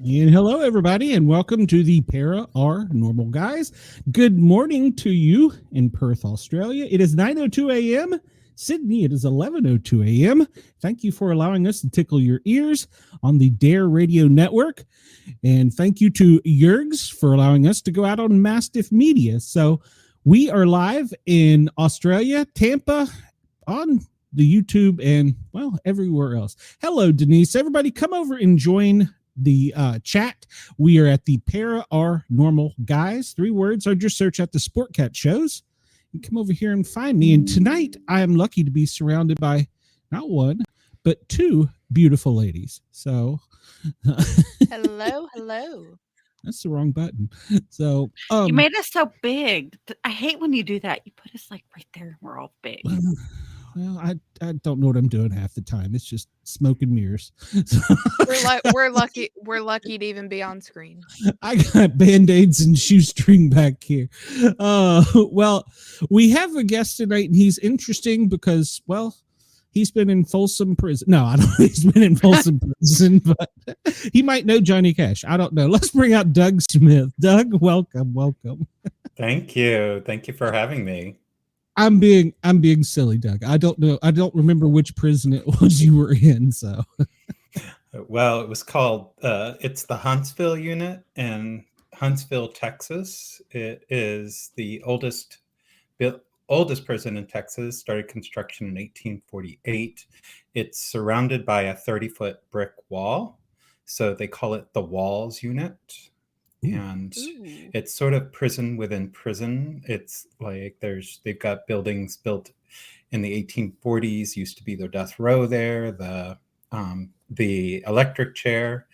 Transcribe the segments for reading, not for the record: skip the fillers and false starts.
And hello, everybody, and welcome to the Para OR Normal Guyz. Good morning to you in Perth, Australia. It is 9:02 a.m. Sydney, it is 11:02 a.m. Thank you for allowing us to tickle your ears on the Dare Radio Network. And thank you to Yergs for allowing us to go out on Mastiff Media. So we are live in Australia, Tampa, on the YouTube, and, well, everywhere else. Hello, Denise. Everybody come over and join the chat. We are at the Para OR Normal Guyz. 3 words, or just search at the Sportcat shows. You come over here and find me. And tonight I am lucky to be surrounded by not one, but 2 beautiful ladies. So hello. That's the wrong button. So you made us so big. I hate when you do that. You put us like right there and we're all big. Well, I don't know what I'm doing half the time. It's just smoke and mirrors. We're lucky to even be on screen. I got Band-Aids and shoestring back here. Well, we have a guest tonight, and he's interesting because, well, he's been in Folsom Prison. No, I don't know he's been in Folsom Prison, but he might know Johnny Cash. I don't know. Let's bring out Doug Smith. Doug, welcome. Thank you for having me. I'm being silly, Doug. I don't know. I don't remember which prison it was you were in. So, well, it was called. It's the Huntsville unit in Huntsville, Texas. It is the oldest prison in Texas. Started construction in 1848. It's surrounded by a 30-foot brick wall, so they call it the Walls unit. And it's sort of prison within prison. It's like they've got buildings built in the 1840s. Used to be their death row there. The electric chair.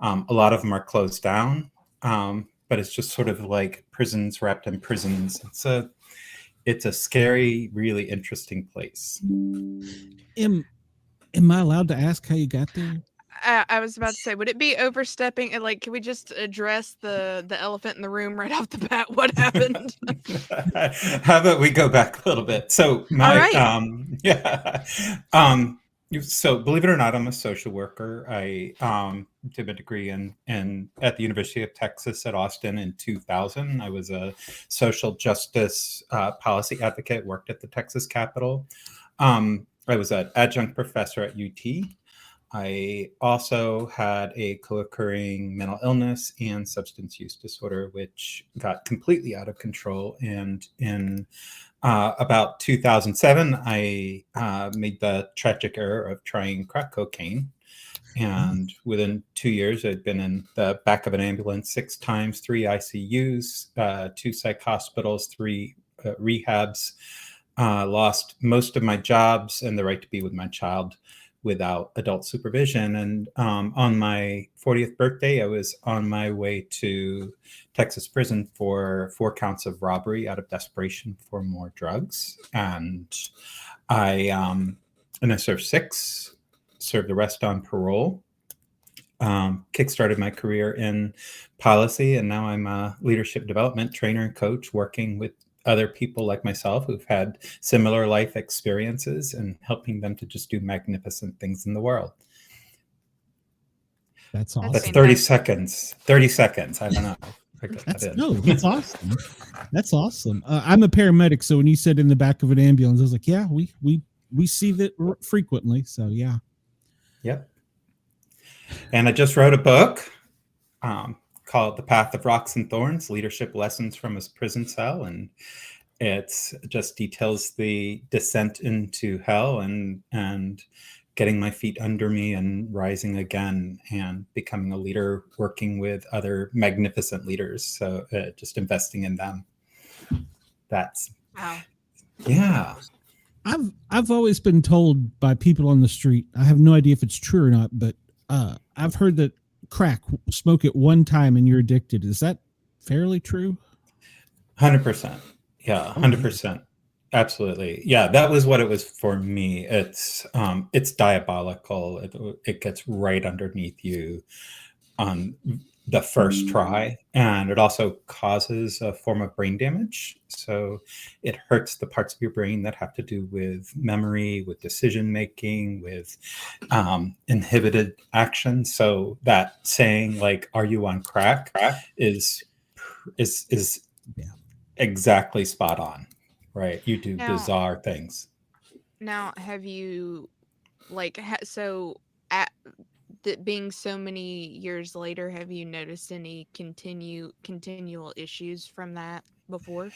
A lot of them are closed down, but it's just sort of like prisons wrapped in prisons. It's a scary, really interesting place. Am I allowed to ask how you got there? I was about to say, would it be overstepping? And like, can we just address the elephant in the room right off the bat? What happened? How about we go back a little bit? So so believe it or not, I'm a social worker. I did a degree in at the University of Texas at Austin in 2000. I was a social justice policy advocate, worked at the Texas Capitol. I was an adjunct professor at UT. I also had a co-occurring mental illness and substance use disorder, which got completely out of control. And in about 2007, I made the tragic error of trying crack cocaine. And within 2 years, I'd been in the back of an ambulance 6 times, 3 ICUs, 2 psych hospitals, 3 rehabs, lost most of my jobs and the right to be with my child without adult supervision. And on my 40th birthday, I was on my way to Texas prison for 4 counts of robbery out of desperation for more drugs. And I served 6, served the rest on parole, kickstarted my career in policy. And now I'm a leadership development trainer and coach working with other people like myself who've had similar life experiences and helping them to just do magnificent things in the world. That's awesome. That's 30 seconds. 30 seconds. I don't know. That's awesome. That's awesome. I'm a paramedic, so when you said in the back of an ambulance, I was like, yeah, we see that frequently. So yeah. Yep. And I just wrote a book called The Path of Rocks and Thorns, Leadership Lessons from a Prison Cell. And it just details the descent into hell and getting my feet under me and rising again and becoming a leader, working with other magnificent leaders. So just investing in them. That's, wow. Yeah. I've always been told by people on the street, I have no idea if it's true or not, but I've heard that smoke it one time and you're addicted. Is that fairly true? 100%. Yeah, 100%. Absolutely. Yeah, that was what it was for me. It's diabolical. It gets right underneath you on the first try, and it also causes a form of brain damage. So it hurts the parts of your brain that have to do with memory, with decision making, with inhibited action. So that saying, like, "Are you on crack?" is Yeah. exactly spot on, right? You do Now- bizarre things. Now, have you so at that being so many years later, have you noticed any continual issues from that before?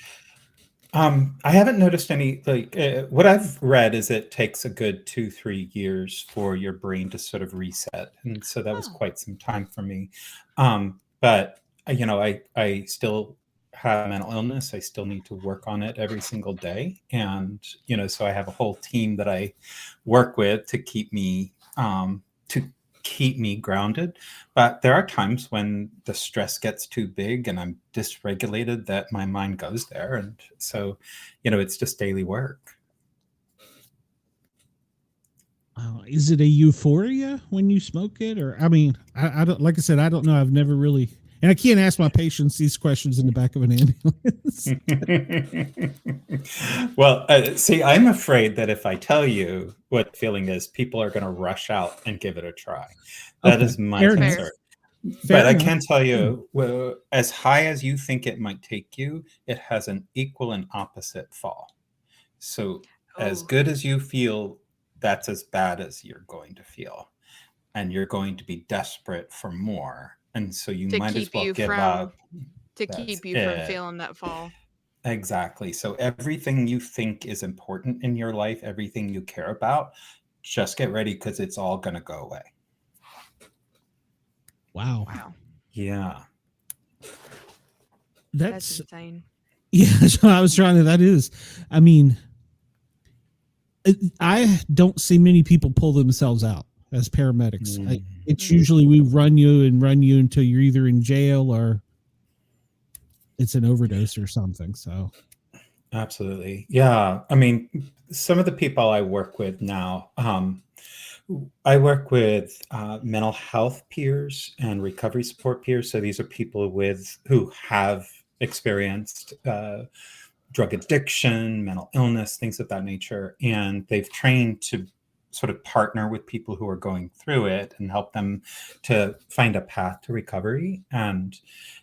I haven't noticed any, like, what I've read is it takes a good 2-3 years for your brain to sort of reset, and so that was Oh. quite some time for me. But you know, I still have mental illness. I still need to work on it every single day, and you know, so I have a whole team that I work with to keep me grounded. But there are times when the stress gets too big and I'm dysregulated that my mind goes there. And so, you know, it's just daily work. Is it a euphoria when you smoke it? Or, I mean, I don't, like I said, I don't know. I've never really, and I can't ask my patients these questions in the back of an ambulance. Well, see, I'm afraid that if I tell you what the feeling is, people are going to rush out and give it a try. That Okay, is my fair enough. concern. Fair But I enough. can tell you, well, as high as you think it might take you, it has an equal and opposite fall. So as Oh. good as you feel, that's as bad as you're going to feel. And you're going to be desperate for more. And so you To might as keep well you give from up. to That's keep you from it. feeling that fall. Exactly. So everything you think is important in your life, everything you care about, just get ready because it's all going to go away. Wow. Wow, Yeah. that's That's, insane. yeah, so I was trying to, that is, I mean, I don't see many people pull themselves out as paramedics. It's usually we run you until you're either in jail or it's an overdose or something. So Absolutely. Yeah. I mean, some of the people I work with now, I work with mental health peers and recovery support peers. So these are people who have experienced drug addiction, mental illness, things of that nature, and they've trained to sort of partner with people who are going through it and help them to find a path to recovery. And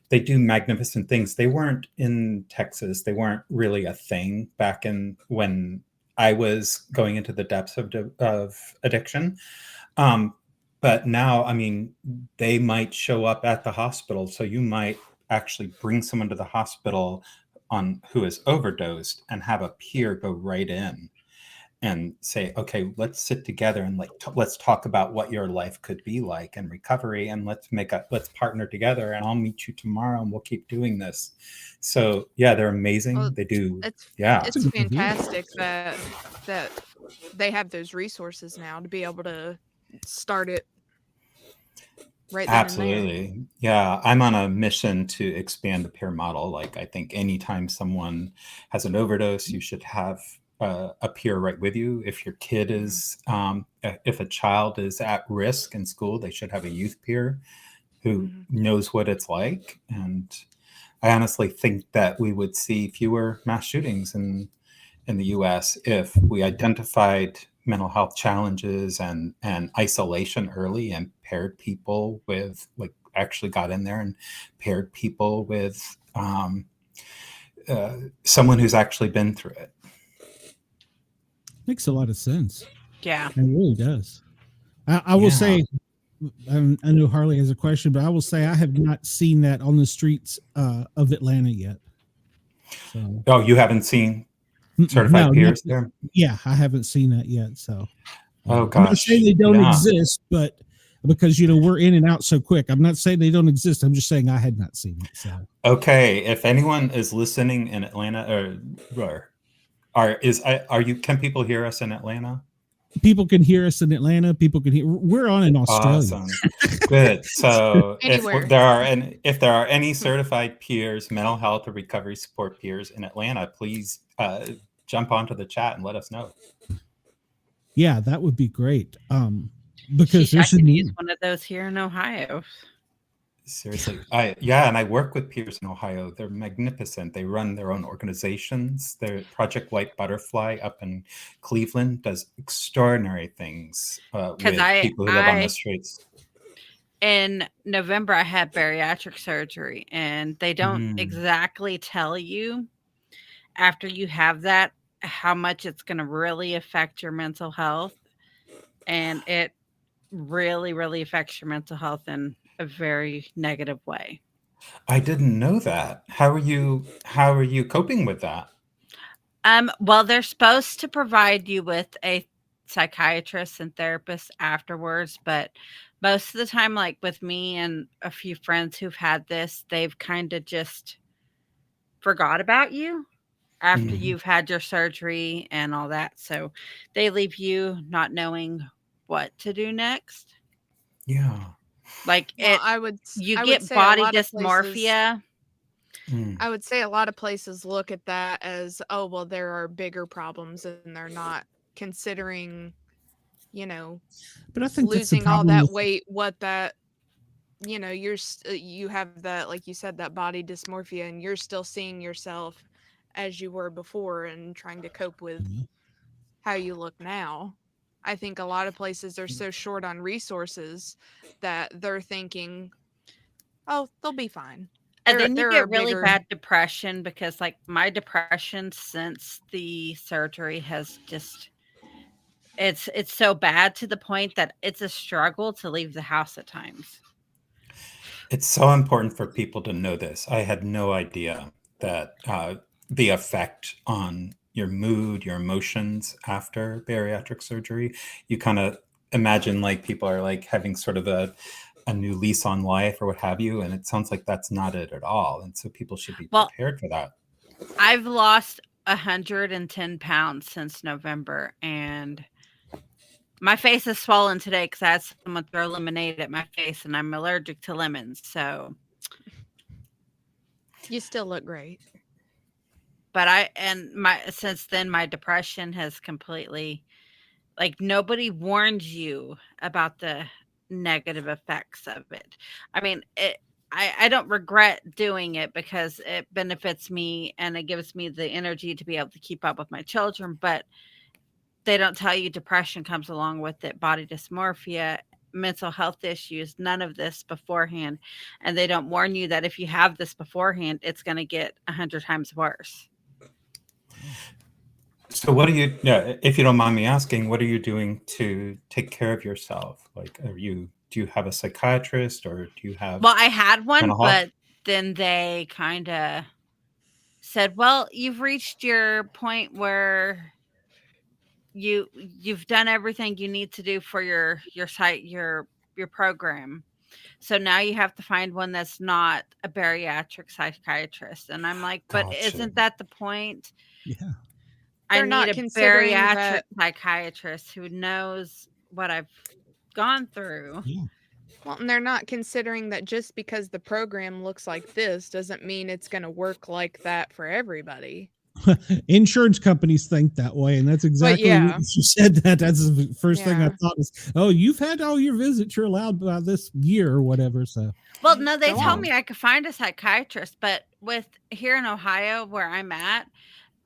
they do magnificent things. They weren't in Texas. They weren't really a thing back in when I was going into the depths of addiction. But now, I mean, they might show up at the hospital. So you might actually bring someone to the hospital who is overdosed and have a peer go right in and say, okay, let's sit together and let's talk about what your life could be like in recovery, and let's partner together, and I'll meet you tomorrow and we'll keep doing this. So yeah, they're amazing. Well, They do. It's Yeah. it's fantastic that they have those resources now to be able to start it right then and there. Absolutely. Yeah. I'm on a mission to expand the peer model. Like, I think anytime someone has an overdose, you should have a peer right with you. If your kid is, if a child is at risk in school, they should have a youth peer who knows what it's like. And I honestly think that we would see fewer mass shootings in the US if we identified mental health challenges and isolation early and paired people with, like, actually got in there and paired people with someone who's actually been through it. makes a lot of sense. Yeah. It really does. I will say, I know Harley has a question, but I will say I have not seen that on the streets of Atlanta yet. So, Oh, you haven't seen certified peers there? Yeah, I haven't seen that yet. So, Oh I'm not gosh, saying they don't exist, but because we're in and out so quick, I'm not saying they don't exist. I'm just saying I had not seen it. So, okay, if anyone is listening in Atlanta, can people hear us in Atlanta? people can hear us in Atlanta. People can hear. We're on in Australia. Awesome. Good. So Anywhere. if there are any certified peers, mental health or recovery support peers in Atlanta, please jump onto the chat and let us know. Yeah, that would be great. Because I this could is use one of those here in Ohio. Seriously, and I work with peers in Ohio. They're magnificent. They run their own organizations. Their Project White Butterfly up in Cleveland does extraordinary things Because with people who live on the streets. in November, I had bariatric surgery, and they don't exactly tell you after you have that how much it's going to really affect your mental health. And it really, really affects your mental health in a very negative way. I didn't know that. How are you coping with that? Well, they're supposed to provide you with a psychiatrist and therapist afterwards, but most of the time, like with me and a few friends who've had this, they've kind of just forgot about you after Mhm. you've had your surgery and all that. So they leave you not knowing what to do next. Yeah. Like Well, you I would get say a body lot of places. dysmorphia. I would say a lot of places look at that as, oh, well, there are bigger problems, and they're not considering, you know, But I think that's the losing all problem that with weight, what that, you have that, like you said, that body dysmorphia, and you're still seeing yourself as you were before and trying to cope with how you look now. I think a lot of places are so short on resources that they're thinking, oh, they'll be fine. And then you There are get really bigger. bad depression because, like, my depression since the surgery has just it's so bad to the point that it's a struggle to leave the house at times. It's so important for people to know this. I had no idea that the effect on your mood, your emotions after bariatric surgery. You kind of imagine like people are like having sort of a new lease on life or what have you, and it sounds like that's not it at all. And so people should be prepared for that. I've lost 110 pounds since November, and my face is swollen today because I had someone throw lemonade at my face, and I'm allergic to lemons. So, You still look great. but since then my depression has completely, like, nobody warns you about the negative effects of it. I mean, I don't regret doing it because it benefits me and it gives me the energy to be able to keep up with my children, but they don't tell you depression comes along with it, body dysmorphia, mental health issues, none of this beforehand. And they don't warn you that if you have this beforehand, it's going to get 100 times worse. So what if you don't mind me asking, what are you doing to take care of yourself? Like, do you have a psychiatrist or do you have? Well, I had one, but then they kind of said, well, you've reached your point where you've done everything you need to do for your site, your program. So now you have to find one that's not a bariatric psychiatrist. And I'm like, but isn't that the point? Yeah. I need a bariatric psychiatrist who knows what I've gone through. Yeah. Well, and they're not considering that just because the program looks like this doesn't mean it's going to work like that for everybody. Insurance companies think that way, and that's exactly what you said. That's the first thing I thought was, oh, you've had all your visits, you're allowed by this year or whatever. So, well, no, they told me I could find a psychiatrist, but with here in Ohio where I'm at,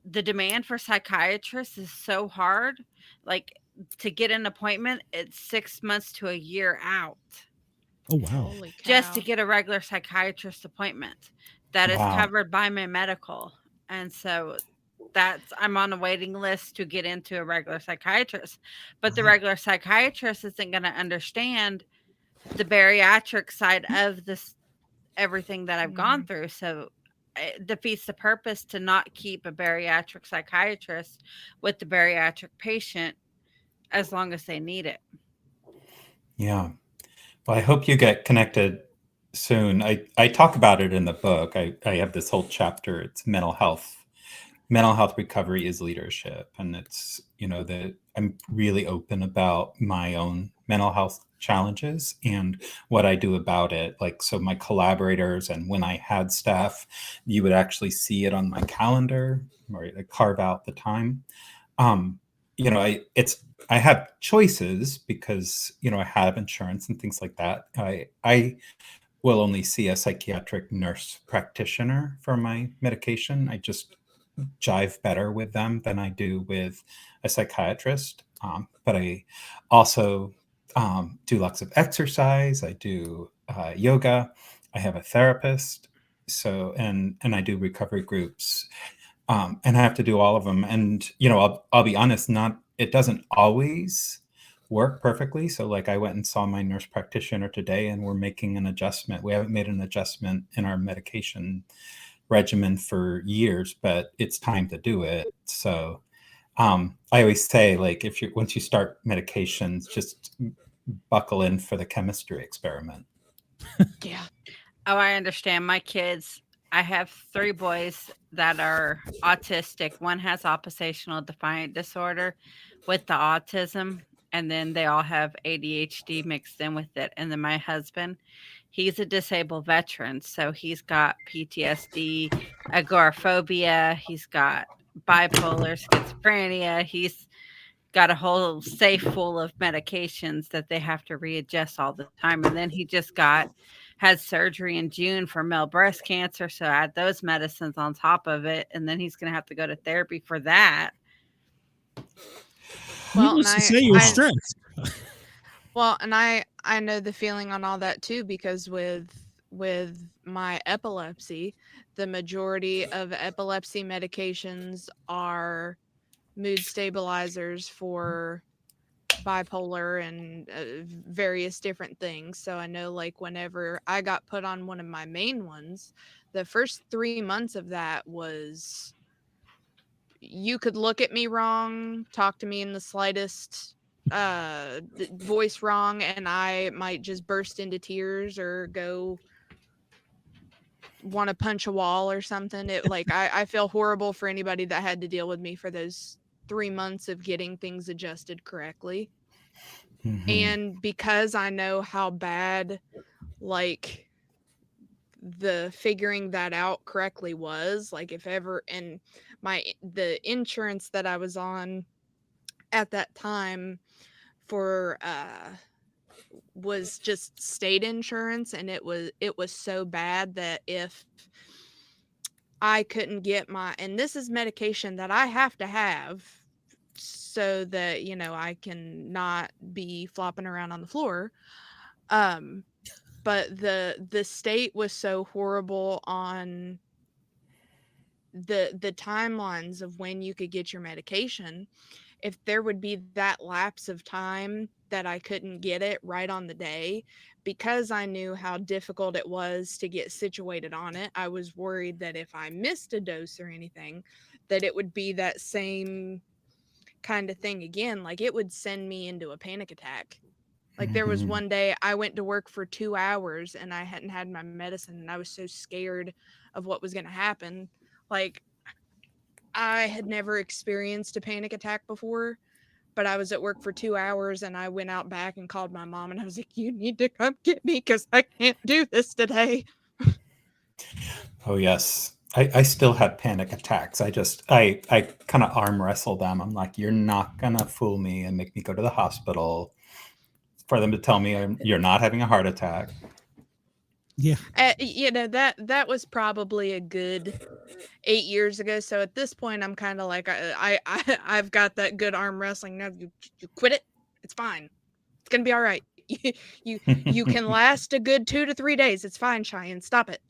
the demand for psychiatrists is so hard. Like, to get an appointment, it's 6 months to a year out. Oh, wow. Just to get a regular psychiatrist appointment that is covered by my medical. And so I'm on a waiting list to get into a regular psychiatrist. But the regular psychiatrist isn't going to understand the bariatric side of this, everything that I've gone through. So it defeats the purpose to not keep a bariatric psychiatrist with the bariatric patient as long as they need it. Yeah. Well, I hope you get connected soon. I talk about it in the book. I have this whole chapter. It's mental health. Mental health recovery is leadership. And it's, that I'm really open about my own mental health challenges and what I do about it. Like, so my collaborators and when I had staff, you would actually see it on my calendar or I carve out the time. I have choices because, I have insurance and things like that. I will only see a psychiatric nurse practitioner for my medication. I just jive better with them than I do with a psychiatrist. But I also do lots of exercise. I do yoga. I have a therapist. So, and I do recovery groups. And I have to do all of them. And, I'll be honest, it doesn't always work perfectly. So like I went and saw my nurse practitioner today and we're making an adjustment. We haven't made an adjustment in our medication regimen for years, but it's time to do it. So I always say, like, once you start medications, just buckle in for the chemistry experiment. Yeah. Oh, I understand. My kids, I have 3 boys that are autistic. One has oppositional defiant disorder with the autism, and then they all have ADHD mixed in with it. And then my husband, he's a disabled veteran, so he's got PTSD, agoraphobia, he's got bipolar, schizophrenia, he's got a whole safe full of medications that they have to readjust all the time. And then he just had surgery in June for male breast cancer, so add those medicines on top of it, and then he's going to have to go to therapy for that. Well, Needless to say, you're stressed. Well, and I know the feeling on all that too, because with my epilepsy, the majority of epilepsy medications are mood stabilizers for bipolar and various different things. So I know, like, whenever I got put on one of my main ones, the first 3 months of that was, you could look at me wrong, talk to me in the slightest voice wrong, and I might just burst into tears or go want to punch a wall or something. It like I feel horrible for anybody that had to deal with me for those 3 months of getting things adjusted correctly. Mm-hmm. And because I know how bad, like, the figuring that out correctly was, like, if ever, and the insurance that I was on at that time for was just state insurance, and it was so bad that if I couldn't get and this is medication that I have to have so that, I can not be flopping around on the floor. But the state was so horrible on the timelines of when you could get your medication. If there would be that lapse of time that I couldn't get it right on the day, because I knew how difficult it was to get situated on it, I was worried that if I missed a dose or anything, that it would be that same kind of thing again. Like, it would send me into a panic attack. Like, there was one day I went to work for 2 hours and I hadn't had my medicine, and I was so scared of what was going to happen. Like, I had never experienced a panic attack before, but I was at work for 2 hours and I went out back and called my mom and I was like, you need to come get me because I can't do this today. Oh, yes. I still have panic attacks. I kind of arm wrestle them. I'm like, you're not going to fool me and make me go to the hospital for them to tell me you're not having a heart attack. Yeah. That was probably a good 8 years ago. So at this point, I'm kind of like, I've got that good arm wrestling. No, you quit it. It's fine. It's going to be all right. You can last a good 2 to 3 days. It's fine, Cheyenne. Stop it.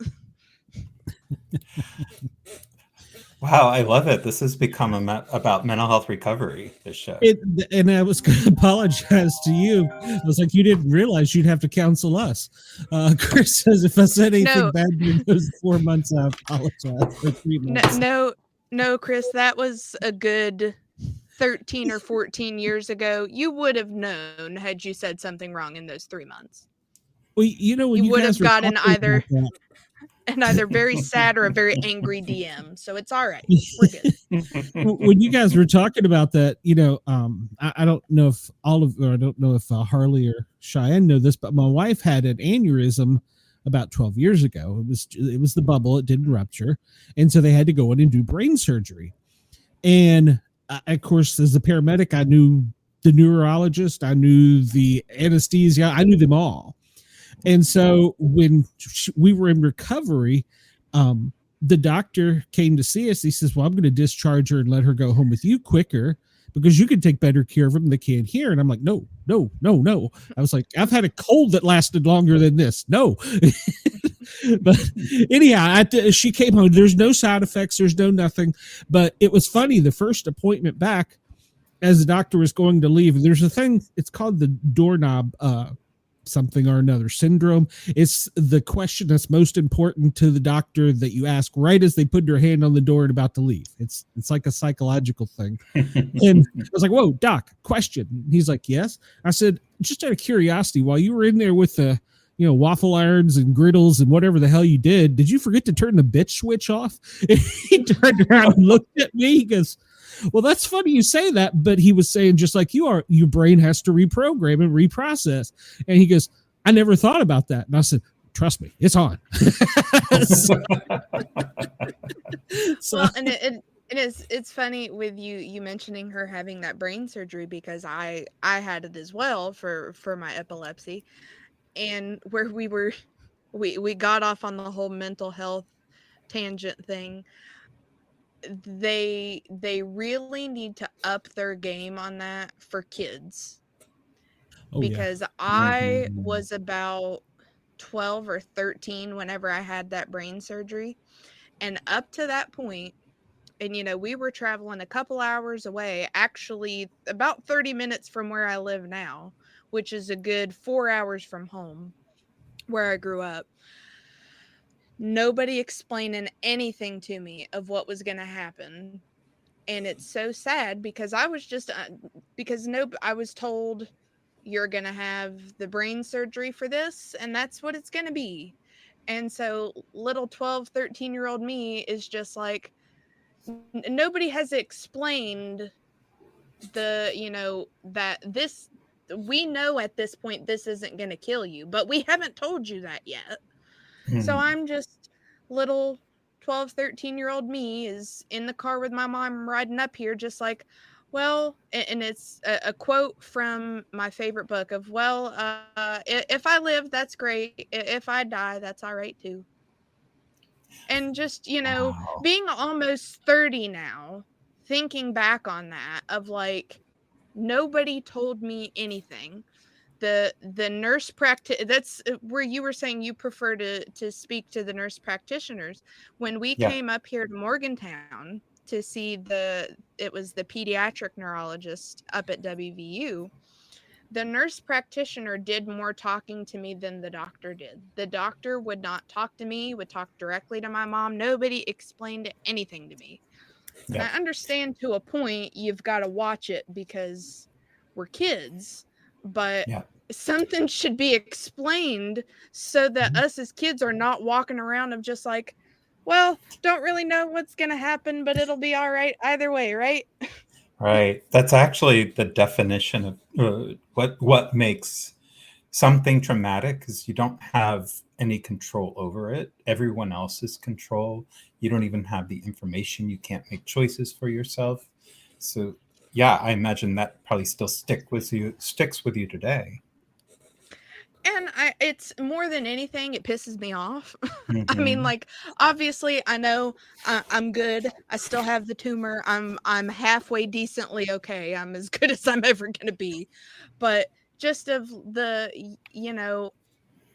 Wow, I love it. This has become about mental health recovery, this show. And I was going to apologize to you. I was like, you didn't realize you'd have to counsel us. Chris says, if I said anything bad during those 4 months, I apologize. For 3 months. No, Chris, that was a good 13 or 14 years ago. You would have known had you said something wrong in those 3 months. Well, when you would have gotten either very sad or a very angry DM. So it's all right. We're good. When you guys were talking about that, I don't know if I don't know if Harley or Cheyenne know this, but my wife had an aneurysm about 12 years ago. It was the bubble. It didn't rupture. And so they had to go in and do brain surgery. And of course, as a paramedic, I knew the neurologist, I knew the anesthesia, I knew them all. And so when we were in recovery, the doctor came to see us. He says, well, I'm going to discharge her and let her go home with you quicker because you can take better care of them. They can't hear. And I'm like, no. I was like, I've had a cold that lasted longer than this. No. But anyhow, she came home. There's no side effects. There's no nothing. But it was funny. The first appointment back, as the doctor was going to leave, there's a thing. It's called the doorknob something or another syndrome. It's the question that's most important to the doctor that you ask right as they put their hand on the door and about to leave. It's like a psychological thing. And I was like, whoa, doc, question. He's like, yes. I said, just out of curiosity, while you were in there with the waffle irons and griddles and whatever the hell you did you forget to turn the bitch switch off? And he turned around and looked at me. He goes, well, that's funny you say that, but he was saying, just like you are, your brain has to reprogram and reprocess. And he goes, I never thought about that. And I said, trust me, it's on. Well, and it's funny with you mentioning her having that brain surgery, because I had it as well for my epilepsy, and where we got off on the whole mental health tangent thing. They really need to up their game on that for kids. Because I was about 12 or 13 whenever I had that brain surgery. And up to that point, and we were traveling a couple hours away, actually about 30 minutes from where I live now, which is a good 4 hours from home where I grew up. Nobody explaining anything to me of what was going to happen. And it's so sad because I was just I was told, you're going to have the brain surgery for this, and that's what it's going to be. And so little 12, 13-year-old me is just like, nobody has explained that this, we know at this point this isn't going to kill you, but we haven't told you that yet. So I'm just little 12, 13-year-old me is in the car with my mom riding up here just like, well, and it's a quote from my favorite book of, well, if I live, that's great. If I die, that's all right too. And just, wow. Being almost 30 now, thinking back on that of like, nobody told me anything. The nurse that's where you were saying you prefer to speak to the nurse practitioners. When we came up here to Morgantown to see it was the pediatric neurologist up at WVU, the nurse practitioner did more talking to me than the doctor did. The doctor would not talk to me, would talk directly to my mom. Nobody explained anything to me. I understand to a point you've got to watch it because we're kids, but something should be explained so that us as kids are not walking around of just like, well, don't really know what's going to happen, but it'll be all right either way, right? Right. That's actually the definition of what makes something traumatic, is you don't have any control over it. Everyone else's control. You don't even have the information. You can't make choices for yourself. So yeah, I imagine that probably still sticks with you today. And it's more than anything, it pisses me off. I mean, like, obviously, I know I'm good. I still have the tumor. I'm halfway decently okay. I'm as good as I'm ever going to be. But just of the,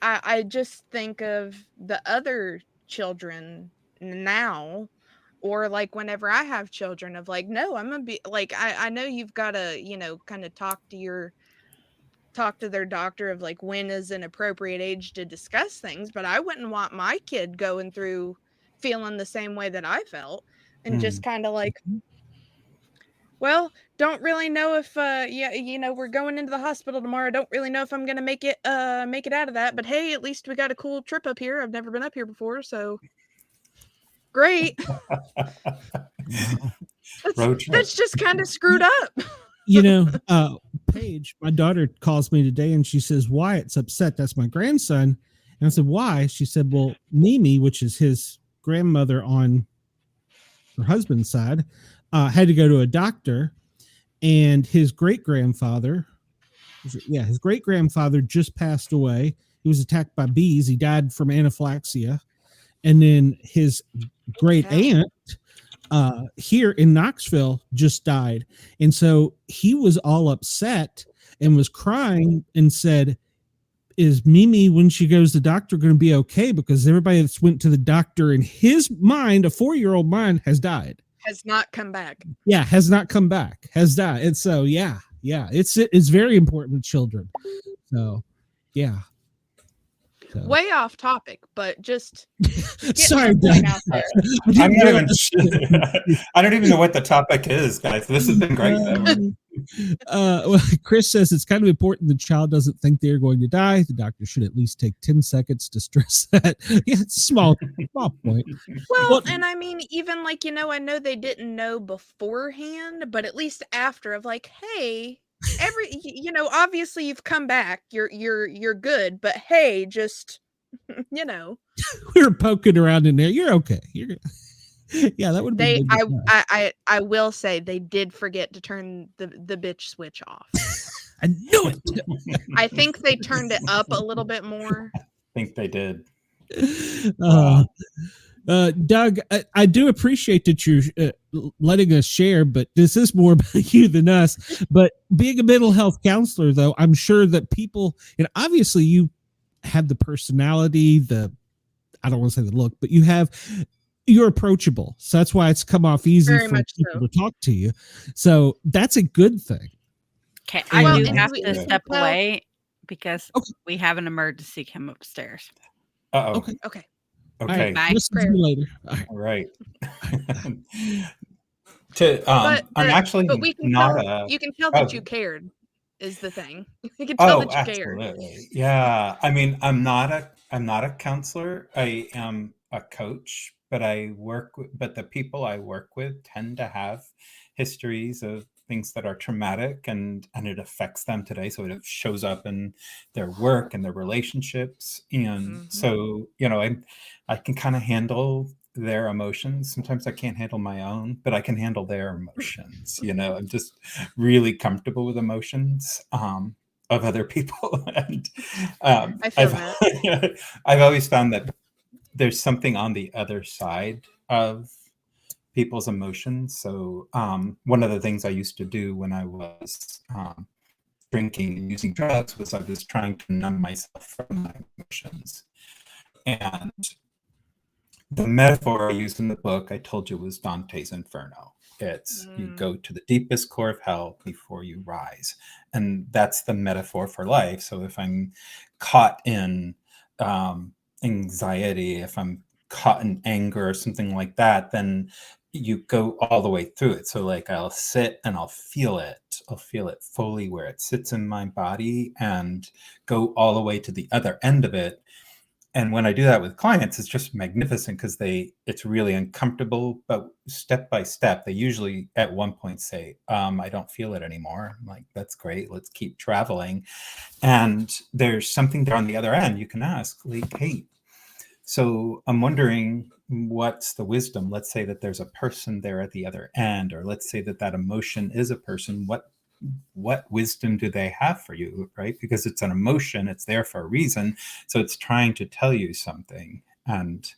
I just think of the other children now, or like whenever I have children of like, no, I'm going to be like, I know you've got to, kind of talk to their doctor of like when is an appropriate age to discuss things, but I wouldn't want my kid going through feeling the same way that I felt, and just kind of like, well, don't really know if we're going into the hospital tomorrow, don't really know if I'm gonna make it out of that, but hey, at least we got a cool trip up here. I've never been up here before, so great. That's just kind of screwed up. Paige, my daughter, calls me today and she says, Wyatt's upset. That's my grandson. And I said, why? She said, well, Mimi, which is his grandmother on her husband's side, had to go to a doctor, and his great-grandfather just passed away. he was attacked by bees. He died from anaphylaxia. And then his great aunt here in Knoxville just died. And so he was all upset and was crying and said, is Mimi, when she goes to the doctor, going to be okay? Because everybody that's went to the doctor in his mind, a 4-year-old mind, has died. Has not come back. Yeah, has not come back, has died. And so, yeah, it's very important with children. So, yeah. So. Way off topic, but just sorry, out there. I don't even know what the topic is, guys. This has been great. Well, Chris says it's kind of important the child doesn't think they're going to die. The doctor should at least take 10 seconds to stress that. Yeah, it's a small point. Well, and I mean, even like, I know they didn't know beforehand, but at least after of like, hey, obviously you've come back, you're good, but hey, just we were poking around in there. You're okay. You're good. Yeah, that would be I will say they did forget to turn the bitch switch off. I knew it. I think they turned it up a little bit more. I think they did. Doug, I do appreciate that you're letting us share, but this is more about you than us. But being a mental health counselor, though, I'm sure that people, and obviously you have the personality, I don't want to say the look, but you're approachable. So that's why it's come off easy Very for people so. to talk to you. So that's a good thing. Okay, I do have to step away because we have an emergency come upstairs. Uh-oh. Okay. Okay. Bye. See you later. All right. I'm actually but we can not you can tell that you cared is the thing. You can tell that you cared. Absolutely. Yeah. I mean, I'm not a counselor. I am a coach, but but the people I work with tend to have histories of things that are traumatic and it affects them today. So it shows up in their work and their relationships. And so, I can kind of handle their emotions. Sometimes I can't handle my own, but I can handle their emotions. I'm just really comfortable with emotions of other people. And I feel that. I've always found that there's something on the other side of people's emotions. So one of the things I used to do when I was drinking and using drugs was I was trying to numb myself from my emotions. And the metaphor I used in the book, I told you, was Dante's Inferno. It's you go to the deepest core of hell before you rise. And that's the metaphor for life. So if I'm caught in anxiety, if I'm caught in anger or something like that, then you go all the way through it. So like I'll sit and I'll feel it. I'll feel it fully where it sits in my body and go all the way to the other end of it. And when I do that with clients, it's just magnificent because it's really uncomfortable, but step by step, they usually at one point say, I don't feel it anymore. I'm like, that's great. Let's keep traveling. And there's something there on the other end. You can ask, like, hey, so I'm wondering, what's the wisdom? Let's say that there's a person there at the other end, or let's say that emotion is a person. What wisdom do they have for you, right? Because it's an emotion, it's there for a reason. So it's trying to tell you something. And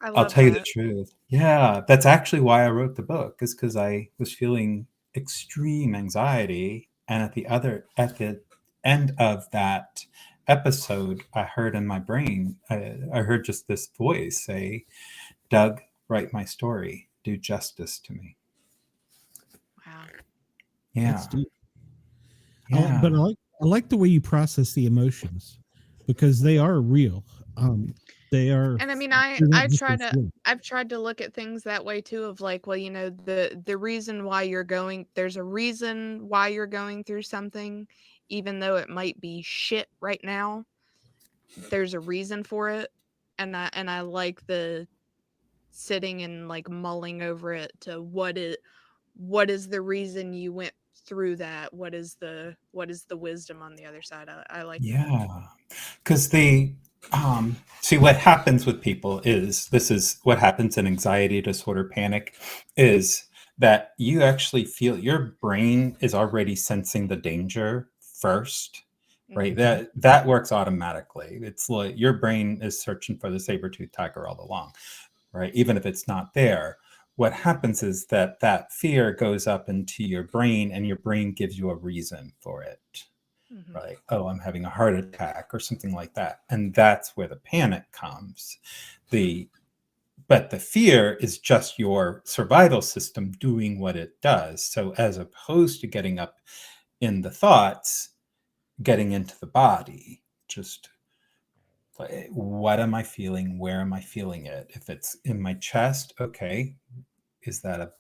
I'll tell you the truth. Yeah, that's actually why I wrote the book, is because I was feeling extreme anxiety. And at the end of that episode, I heard in my brain, I heard just this voice say, Doug, write my story. Do justice to me. Wow. Yeah. But I like the way you process the emotions, because they are real. They are. And I mean, I've tried to look at things that way too, of like, well, the reason why there's a reason why you're going through something, even though it might be shit right now, there's a reason for it. And I like the sitting and like mulling over it to what is the reason you went through that, what is the wisdom on the other side. I like that. Because see what happens with people this is what happens in anxiety disorder, panic, is that you actually feel your brain is already sensing the danger first right? Mhm. That works automatically. It's like your brain is searching for the saber-tooth tiger all along, right? Even if it's not there. What happens is that fear goes up into your brain, and your brain gives you a reason for it, Mhm. right? Oh, I'm having a heart attack or something like that. And that's where the panic comes. But the fear is just your survival system doing what it does. So as opposed to getting up in the thoughts, getting into the body, just like, what am I feeling? Where am I feeling it? If it's in my chest, okay, is that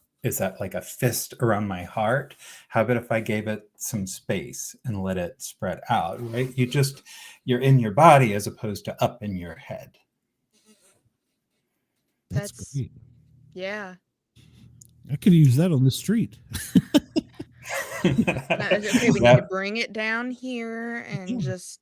like a fist around my heart? How about if I gave it some space and let it spread out, right? You're in your body as opposed to up in your head. That's That's great. yeah. I could use that on the street. Okay, we need to Yep, bring it down here and just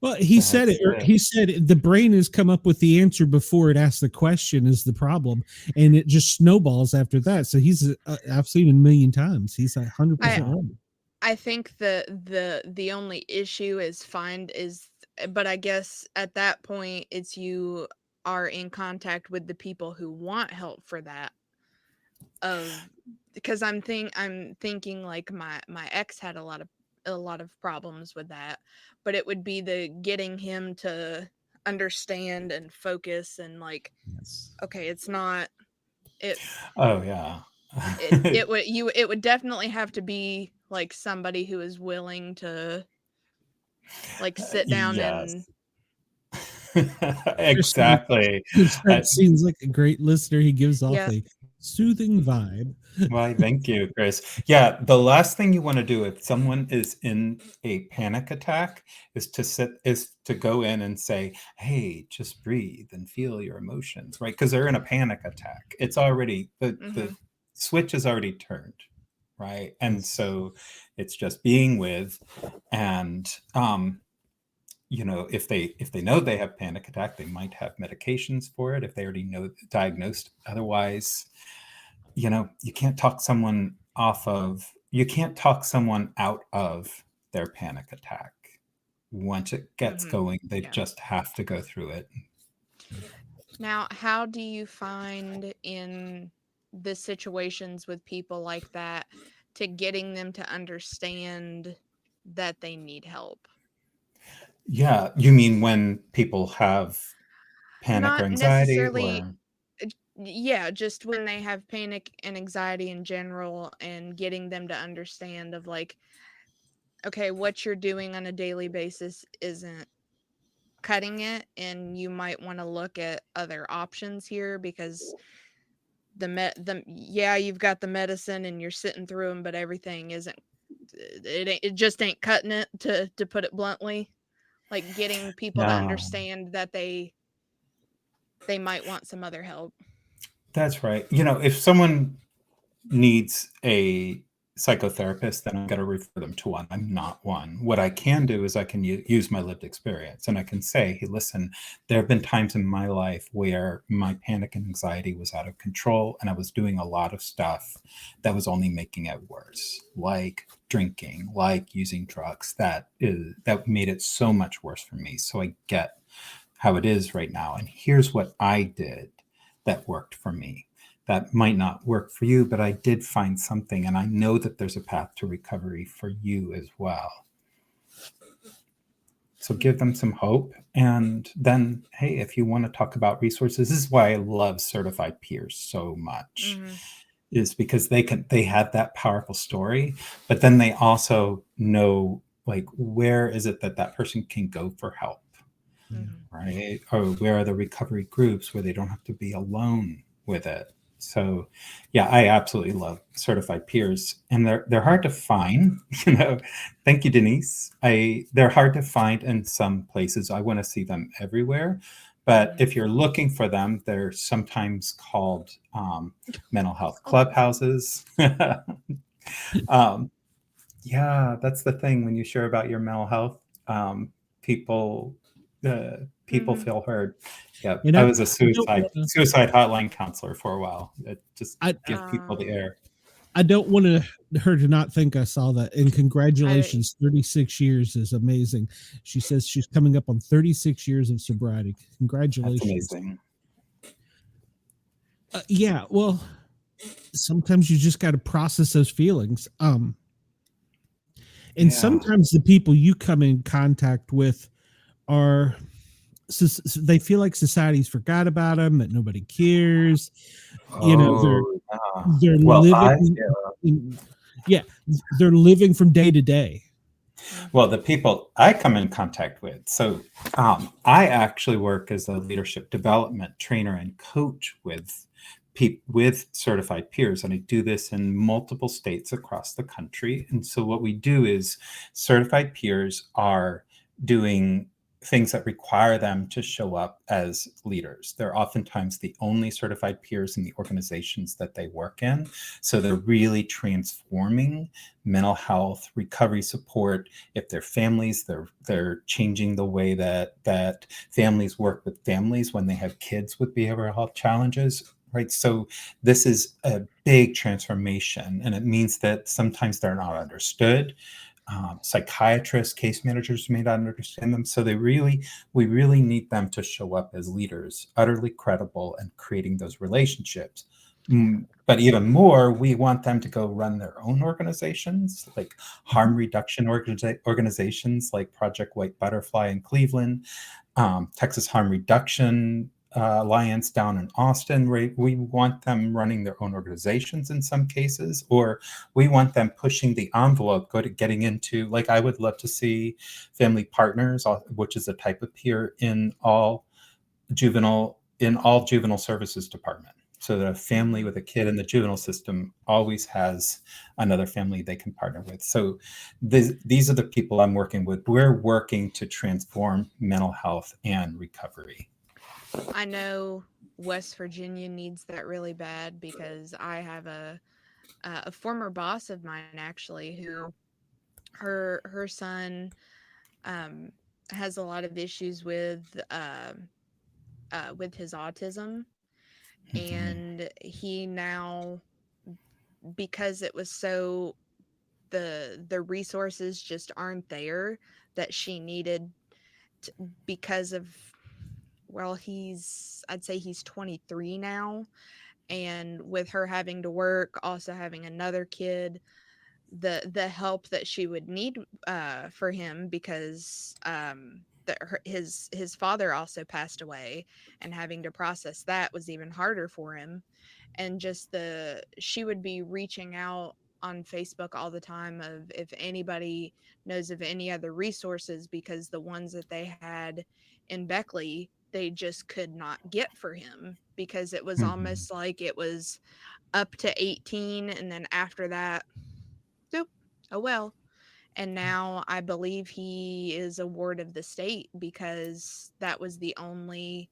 Well, he said that's it. Or it. he said the brain has come up with the answer before it asks the question is the problem, and it just snowballs after that. So he's I've seen it a million times. He's 100% I right. I think the only issue but I guess at that point it's you are in contact with the people who want help for that of because I'm thinking like my ex had a lot of problems with that, but it would be the getting him to understand and focus and like Yes. okay, it's not it Oh yeah. it would definitely have to be like somebody who is willing to like sit down and Yes. Exactly. That seems like a great listener. He gives off yeah. a soothing vibe. Why, thank you, Chris. Yeah, the last thing you want to do if someone is in a panic attack is to go in and say, "Hey, just breathe and feel your emotions," right? Because they're in a panic attack. It's already the Mhm. switch is already turned, right? And so it's just being with, and if they know they have panic attack, they might have medications for it if they already know diagnosed. Otherwise, you can't talk someone out of their panic attack. Once it gets Mhm. going, they Yeah. just have to go through it. Now, how do you find in the situations with people like that to getting them to understand that they need help? Yeah, you mean when people have panic or Not anxiety, necessarily or yeah, just when they have panic and anxiety in general and getting them to understand of like, okay, what you're doing on a daily basis isn't cutting it and you might want to look at other options here because yeah, you've got the medicine and you're sitting through them, but everything isn't it just ain't cutting it to put it bluntly. Like getting people to no, understand that they might want some other help. that's right. If someone needs a psychotherapist, then I'm going to refer them to one. I'm not one. What I can do is I can use my lived experience, and I can say, hey, listen, there have been times in my life where my panic and anxiety was out of control, and I was doing a lot of stuff that was only making it worse, like drinking, like using drugs. That made it so much worse for me. So I get how it is right now. And here's what I did that worked for me. That might not work for you, but I did find something, and I know that there's a path to recovery for you as well. So give them some hope. And then, hey, if you want to talk about resources, this is why I love certified peers so much, Mm-hmm. is because they have that powerful story, but then they also know like where is it that person can go for help, Mm-hmm. right? Or where are the recovery groups where they don't have to be alone with it? So, yeah, I absolutely love certified peers, and they're hard to find. Thank you, Denise. They're hard to find in some places. I want to see them everywhere, but Mm-hmm. if you're looking for them, they're sometimes called mental health clubhouses. um, yeah, that's the thing. When you share about your mental health, people people Mm-hmm. feel heard. Yeah, And I was a I don't suicide wanna, suicide hotline counselor for a while. It just I give people the Um, air. I don't want her to not think I saw that. And congratulations, 36 years is amazing. She says she's coming up on 36 years of sobriety. Congratulations. That's amazing. Yeah, well, sometimes you just got to process those feelings. And sometimes the people you come in contact with are, they feel like society's forgot about them, that nobody cares. They're living. They're living from day to day. Well, the people I come in contact with. So I actually work as a leadership development trainer and coach with certified peers, and I do this in multiple states across the country. And so what we do is certified peers are doing things that require them to show up as leaders. They're oftentimes the only certified peers in the organizations that they work in. So they're really transforming mental health, recovery support. If they're families, they're changing the way that families work with families when they have kids with behavioral health challenges. Right. So this is a big transformation, and it means that sometimes they're not understood. Psychiatrists, case managers may not understand them. So we really need them to show up as leaders, utterly credible, and creating those relationships. But even more, we want them to go run their own organizations, like harm reduction organizations like Project White Butterfly in Cleveland, Texas Harm Reduction Alliance down in Austin. We want them running their own organizations in some cases, or we want them pushing the envelope, getting into, like, I would love to see family partners, which is a type of peer in all juvenile services department. So that a family with a kid in the juvenile system always has another family they can partner with. So these are the people I'm working with. We're working to transform mental health and recovery. I know West Virginia needs that really bad, because I have a former boss of mine, actually, who her son has a lot of issues with his autism, and he now, because it was so, the resources just aren't there that she needed to, because of, well, I'd say he's 23 now, and with her having to work, also having another kid, the help that she would need for him, because his father also passed away, and having to process that was even harder for him. And just she would be reaching out on Facebook all the time of if anybody knows of any other resources, because the ones that they had in Beckley, they just could not get for him, because it was almost like it was up to 18, and then after that, oh well. And now I believe he is a ward of the state, because that was the only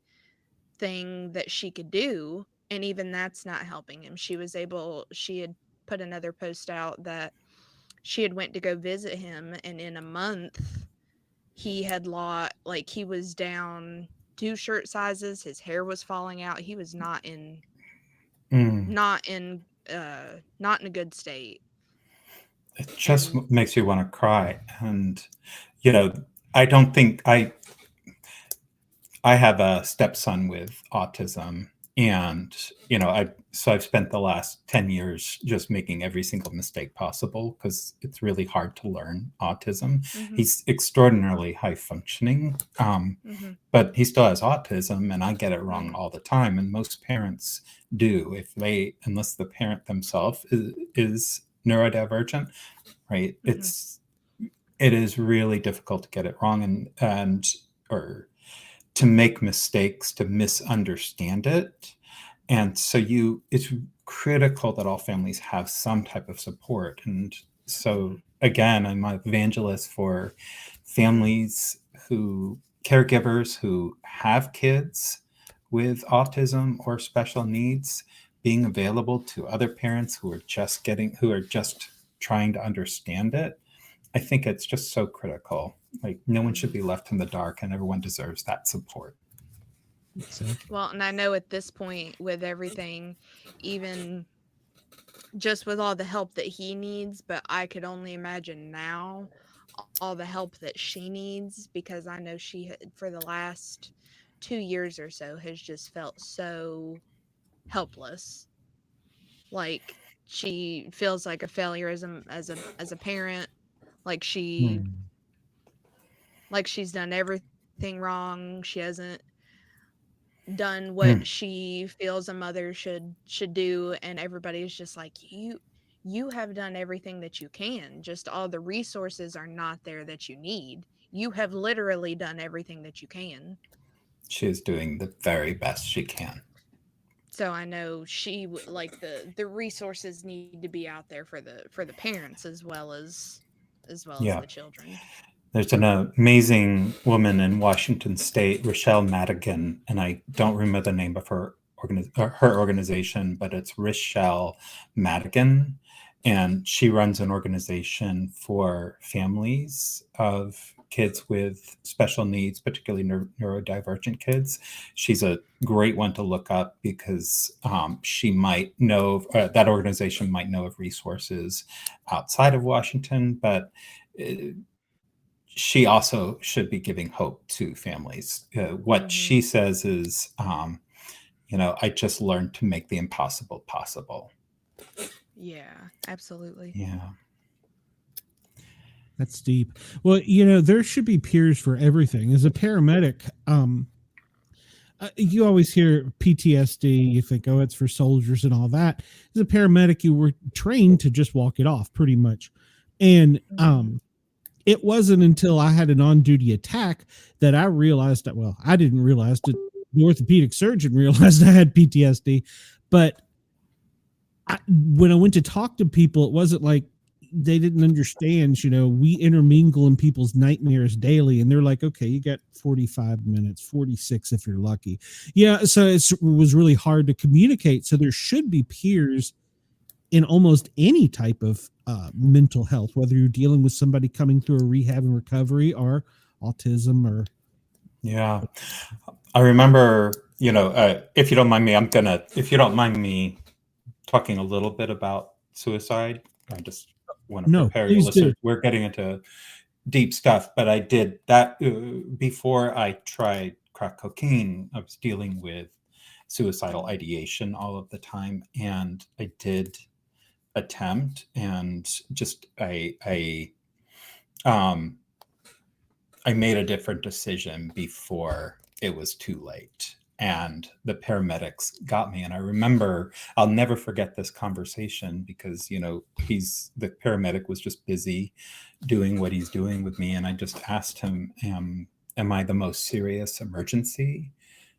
thing that she could do, and even that's not helping him. She had put another post out that she had went to go visit him, and in a month he had he was down 2 shirt sizes, his hair was falling out, he was not in a good state. It just makes you want to cry. And I don't think I have a stepson with autism, and I've spent the last 10 years just making every single mistake possible, because it's really hard to learn autism. He's extraordinarily high functioning, but he still has autism, and I get it wrong all the time, and most parents do, unless the parent themselves is neurodivergent, right? It is really difficult to get it wrong, or to make mistakes, to misunderstand it. And so it's critical that all families have some type of support. And so again, I'm an evangelist for families caregivers who have kids with autism or special needs, being available to other parents who are just trying to understand it. I think it's just so critical. Like, no one should be left in the dark, and everyone deserves that support. Well, and I know at this point with everything, even just with all the help that he needs, but I could only imagine now all the help that she needs, because I know for the last 2 years or so has just felt so helpless. Like she feels like a failure as a parent. Like she Hmm. like she's done everything wrong. She hasn't done what Hmm. she feels a mother should do, and everybody's just like, you have done everything that you can, just all the resources are not there that you need. You have literally done everything that you can. She is doing the very best she can. So I know like the resources need to be out there for the parents as well as Yeah. the children. There's an amazing woman in Washington State, Rochelle Madigan, and I don't remember the name of her organization, but it's Rochelle Madigan, and she runs an organization for families of kids with special needs, particularly neurodivergent kids. She's a great one to look up because she might know that organization might know of resources outside of Washington, but she also should be giving hope to families. What Mhm. she says is, I just learned to make the impossible possible. Yeah, absolutely. Yeah. That's deep. Well, there should be peers for everything. As a paramedic, you always hear PTSD. You think, oh, it's for soldiers and all that. As a paramedic, you were trained to just walk it off, pretty much. And it wasn't until I had an on-duty attack that I realized that. Well, I didn't realize it. The orthopedic surgeon realized I had PTSD, but when I went to talk to people, it wasn't like they didn't understand. We intermingle in people's nightmares daily, and they're like, okay, you got 45 minutes, 46 if you're lucky. Yeah, so it was really hard to communicate. So there should be peers in almost any type of mental health, whether you're dealing with somebody coming through a rehab and recovery or autism or. Yeah. I remember, if you don't mind me, if you don't mind me talking a little bit about suicide, I just want to No, prepare your please listeners. do. We're getting into deep stuff, but I did that before I tried crack cocaine. I was dealing with suicidal ideation all of the time, and I did attempt, and just I made a different decision before it was too late. And the paramedics got me. And I remember, I'll never forget this conversation because, the paramedic was just busy doing what he's doing with me. And I just asked him, am I the most serious emergency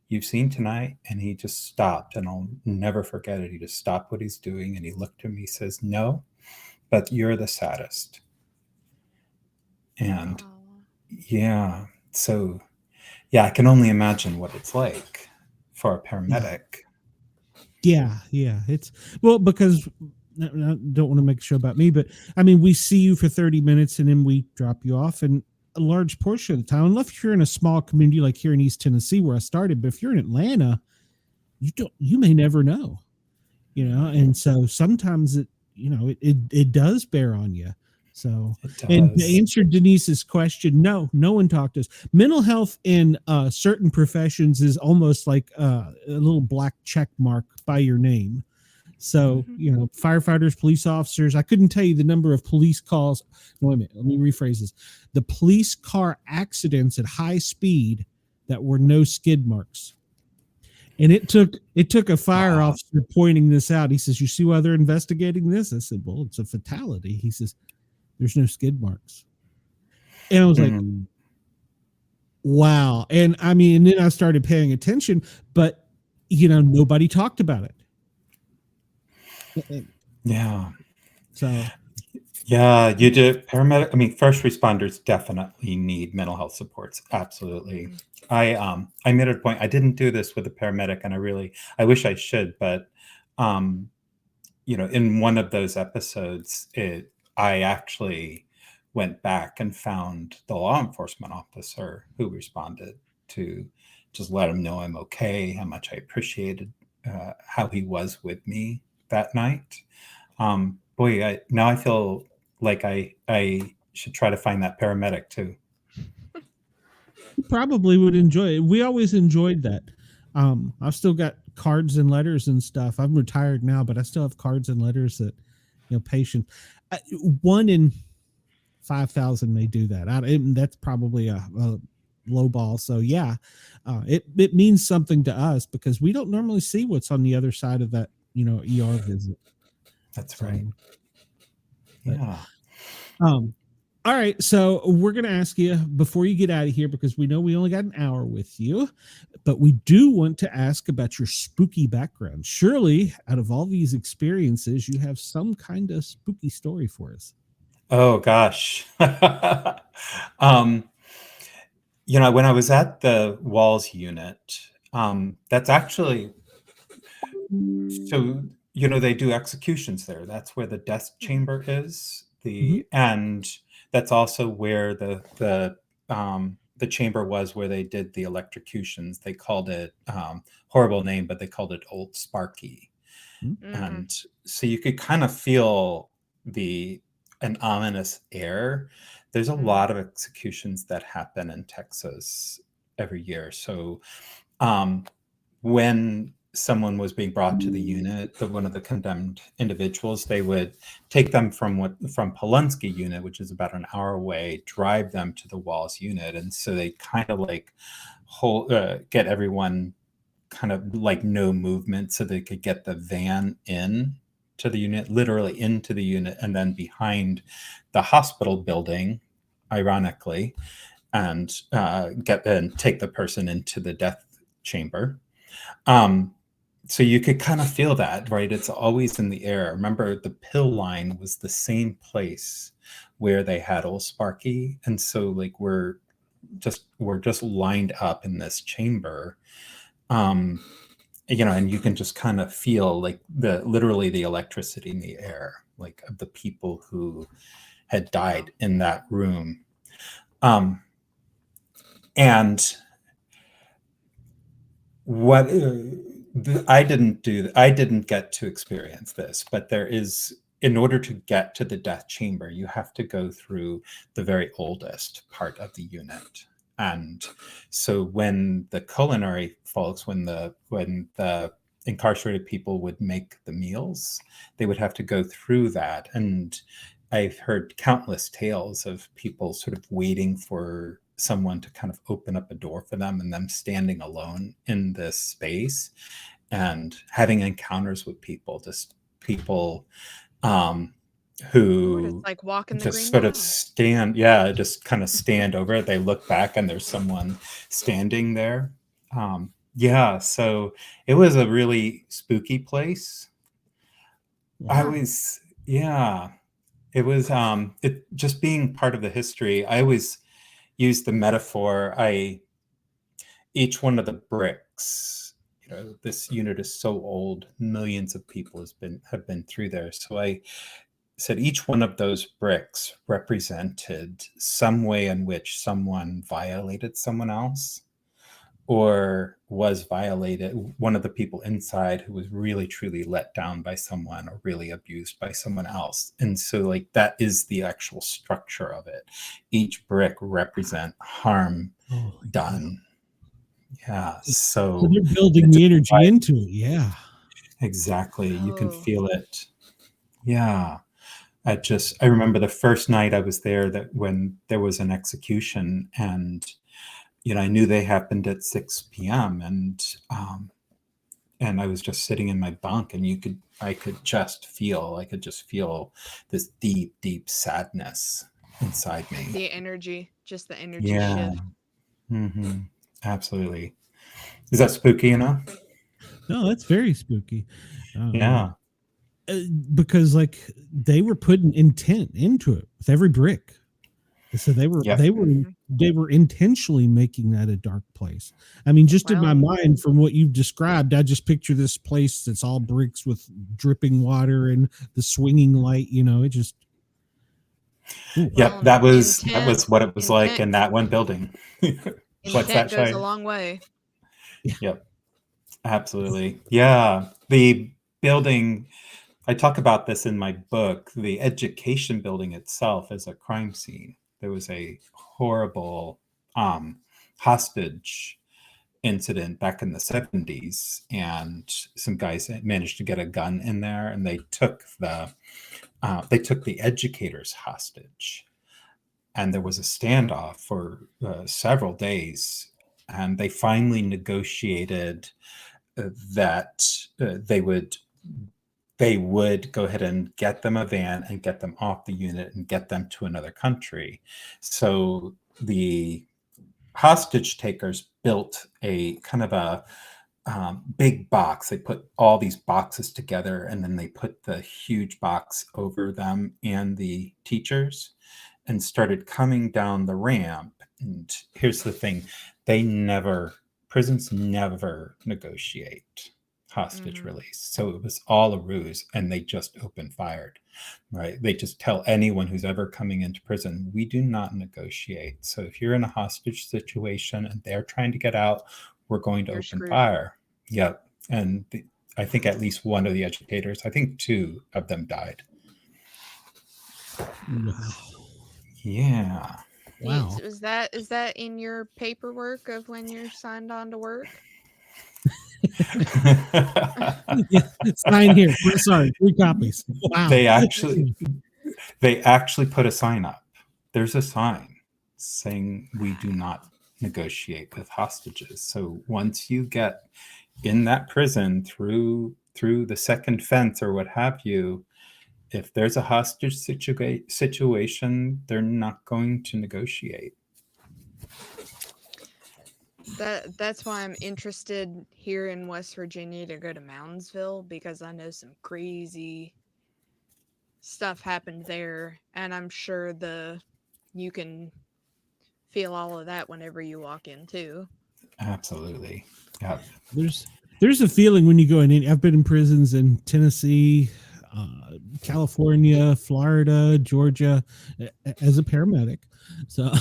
you've seen tonight? And he just stopped, and I'll never forget it. He just stopped what he's doing and he looked at me, says, no, but you're the saddest. And Oh, yeah, so yeah, I can only imagine what it's like for a Yeah. paramedic. Yeah. It's because I don't want to make a show about me, but I mean, we see you for 30 minutes and then we drop you off. And a large portion of the time, unless you're in a small community like here in East Tennessee where I started, but if you're in Atlanta, you may never know, and so sometimes it does bear on you. So, It and to does. answer Denise's question, no one talked to us. Mental health in certain professions is almost like a little black check mark by your name. So, firefighters, police officers, I couldn't tell you the number of police calls. No, wait a minute, let me rephrase this. The police car accidents at high speed that were no skid marks. And it took a fire Wow. officer pointing this out. He says, "You see why they're investigating this?" I said, "Well, it's a fatality." He says, "There's no skid marks." And I was like, Mm. wow. And I mean, and then I started paying attention, but nobody talked about it. Yeah. So Yeah, you do. Paramedic, I mean, first responders definitely need mental health supports. Absolutely. mhm. I made it a point. I didn't do this with a paramedic, and I wish I should, but in one of those episodes, I actually went back and found the law enforcement officer who responded to just let him know I'm okay, how much I appreciated how he was with me that night. Now I feel like I should try to find that paramedic too. You probably would enjoy it. We always enjoyed that. I've still got cards and letters and stuff. I'm retired now, but I still have cards and letters that, patient. 1 in 5,000 may do that. That's probably a low ball. So yeah, it means something to us because we don't normally see what's on the other side of that, ER visit. That's right. But, yeah. All right, so we're going to ask you before you get out of here, because we know we only got an hour with you, but we do want to ask about your spooky background. Surely, out of all these experiences, you have some kind of spooky story for us. Oh gosh. When I was at the Walls unit, that's actually, so they do executions there. That's where the death chamber is. And that's also where the chamber was where they did the electrocutions. They called it horrible name, but they called it Old Sparky. And so you could kind of feel an ominous air. There's a lot of executions that happen in Texas every year. So when someone was being brought to the unit, one of the condemned individuals, they would take them from Polunsky unit, which is about an hour away, drive them to the Walls unit. And so they kind of like get everyone kind of like no movement so they could get the van in to the unit, literally into the unit, and then behind the hospital building, ironically, and take the person into the death chamber. So you could kind of feel that, right? It's always in the air. Remember, the pill line was the same place where they had Old Sparky. And so like we're just lined up in this chamber. And you can just kind of feel like literally the electricity in the air, like of the people who had died in that room. And what I didn't get to experience this, but there is, in order to get to the death chamber, you have to go through the very oldest part of the unit. And so when the culinary folks, when the incarcerated people would make the meals, they would have to go through that. And I've heard countless tales of people sort of waiting for someone to kind of open up a door for them and them standing alone in this space and having encounters with people, who like walking the just green sort mile. of just kind of stand over it. They look back and there's someone standing there. So it was a really spooky place. Wow. It was it just being part of the history. I always use the metaphor, each one of the bricks, this unit is so old, millions of people have been through there. So I said each one of those bricks represented some way in which someone violated someone else, or was violated, one of the people inside who was really truly let down by someone or really abused by someone else. And so like that is the actual structure of it. Each brick represent harm done. So they're building the energy into it. Yeah, exactly. You can feel it. I remember the first night I was there, that when there was an execution, and I knew they happened at 6 p.m. and I was just sitting in my bunk, and I could just feel this deep, deep sadness inside me. The energy shift. Absolutely. Is that spooky enough? No, that's very spooky. Because like they were putting intent into it with every brick. So they were intentionally making that a dark place. I mean, just in my mind, from what you've described, I just picture this place that's all bricks with dripping water and the swinging light. It just. That was what it was like in that one building. What's that goes a long way. Yep, absolutely. Yeah, the building I talk about this in my book. The education building itself is a crime scene. There was a horrible hostage incident back in the 70s, and some guys managed to get a gun in there, and they took the educators hostage, and there was a standoff for several days, and they finally negotiated that they would go ahead and get them a van and get them off the unit and get them to another country. So the hostage takers built a kind of a big box. They put all these boxes together, and then they put the huge box over them and the teachers, and started coming down the ramp. And here's the thing: prisons never negotiate hostage release. So it was all a ruse, and they just opened fired, right? They just tell anyone who's ever coming into prison, we do not negotiate. So if you're in a hostage situation and they're trying to get out, we're going to You're open screwed. fire. Yep. And I think at least one of the educators, I think 2 of them died. Wow. Yeah. Wow. Is that in your paperwork of when you're signed on to work? Yeah, sign here. Sorry, 3 copies. Wow. They actually put a sign up. There's a sign saying we do not negotiate with hostages. So once you get in that prison through the second fence or what have you, if there's a hostage situation, they're not going to negotiate. That's why I'm interested here in West Virginia to go to Moundsville, because I know some crazy stuff happened there, and I'm sure you can feel all of that whenever you walk in too. Absolutely. Yeah. There's a feeling when you go in. I've been in prisons in Tennessee, California, Florida, Georgia, as a paramedic. So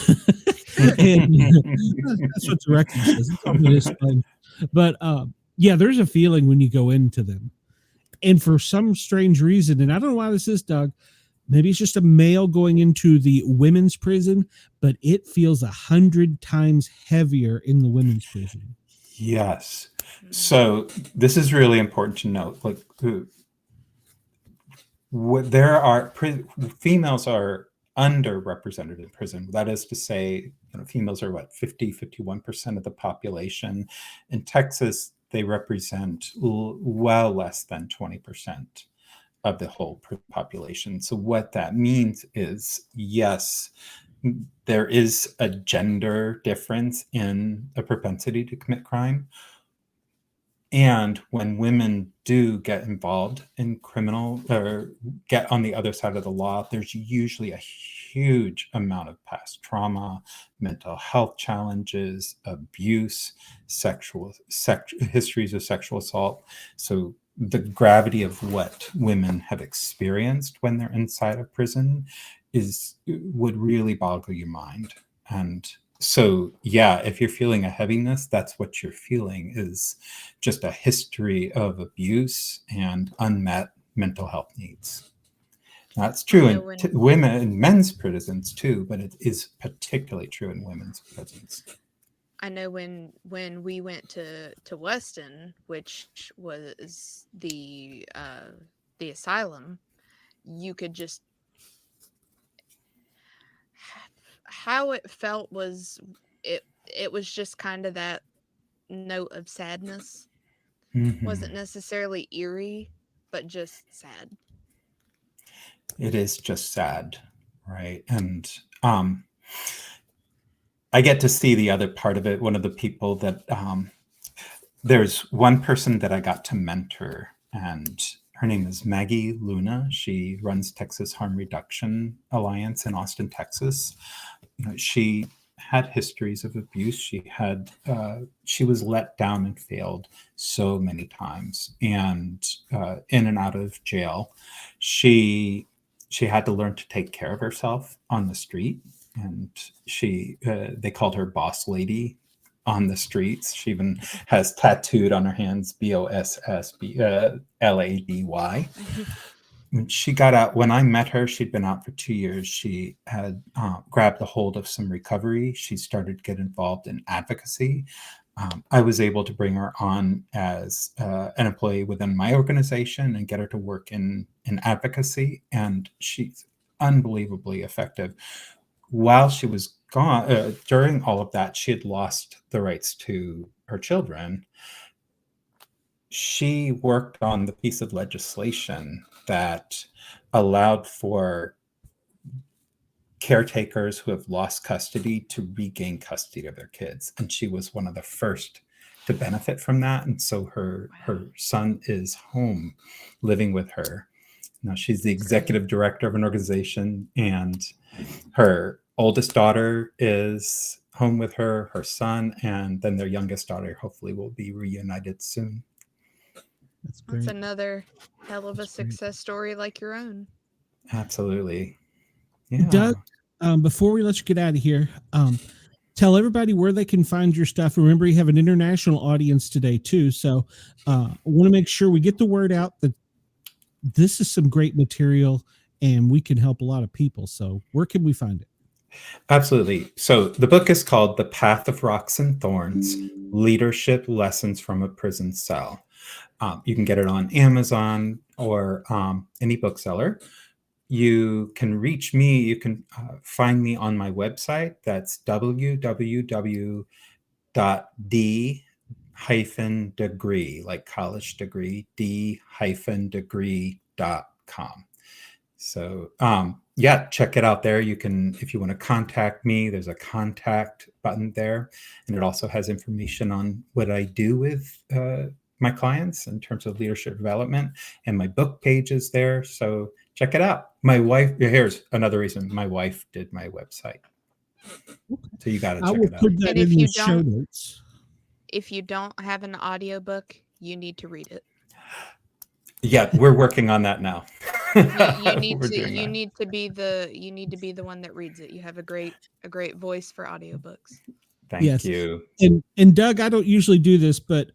and that's what the record says. It is fun. But yeah, there's a feeling when you go into them. And for some strange reason, and I don't know why this is, Doug, maybe it's just a male going into the women's prison, but it feels 100 times heavier in the women's prison. Yes. So this is really important to note. Like, females are underrepresented in prison. That is to say, females are 51% of the population. In Texas, they represent well less than 20% of the whole population. So what that means is, yes, there is a gender difference in a propensity to commit crime. And when women do get involved in criminal or get on the other side of the law, there's usually a huge amount of past trauma, mental health challenges, abuse, histories of sexual assault. So the gravity of what women have experienced when they're inside of prison would really boggle your mind. And so, yeah, if you're feeling a heaviness, that's what you're feeling, is just a history of abuse and unmet mental health needs. That's true in women and men's prisons too, but it is particularly true in women's prisons. I know when we went to Weston, which was the asylum, you could just, how it felt was it was just kind of that note of sadness. Mm-hmm. Wasn't necessarily eerie, but just sad. It is just sad, right? And I get to see the other part of it. One of the people that there's one person that I got to mentor, and her name is Maggie Luna. She runs Texas Harm Reduction Alliance in Austin, Texas. She had histories of abuse. She was let down and failed so many times, and in and out of jail. She had to learn to take care of herself on the street, and they called her boss lady on the streets. She even has tattooed on her hands BOSSLADY. When she got out, when I met her, she'd been out for 2 years. She had grabbed a hold of some recovery. She started to get involved in advocacy. I was able to bring her on as an employee within my organization and get her to work in advocacy. And she's unbelievably effective. While she was gone, during all of that, she had lost the rights to her children. She worked on the piece of legislation that allowed for caretakers who have lost custody to regain custody of their kids. And she was one of the first to benefit from that. And so her son is home living with her. Now she's the executive director of an organization, and her oldest daughter is home with her son, and then their youngest daughter hopefully will be reunited soon. That's great. That's another hell of a success story like your own. Absolutely. Yeah. Doug, before we let you get out of here, tell everybody where they can find your stuff. Remember, you have an international audience today too, so I want to make sure we get the word out that this is some great material and we can help a lot of people. So where can we find it? Absolutely. So the book is called The Path of Rocks and Thorns, Leadership Lessons from a Prison Cell. You can get it on Amazon or any bookseller. You can reach me. You can find me on my website. That's www.d-degree, like college degree, d-degree.com. So yeah, check it out there. You can, if you want to contact me, there's a contact button there. And it also has information on what I do with my clients in terms of leadership development, and my book page is there. So check it out. My wife, here's another reason, my wife did my website. So you got to check it out. Put that in the show notes. If you don't have an audiobook, you need to read it. Yeah, we're working on that now. You need to be the one that reads it. You have a great voice for audiobooks. Thank you. And Doug, I don't usually do this, but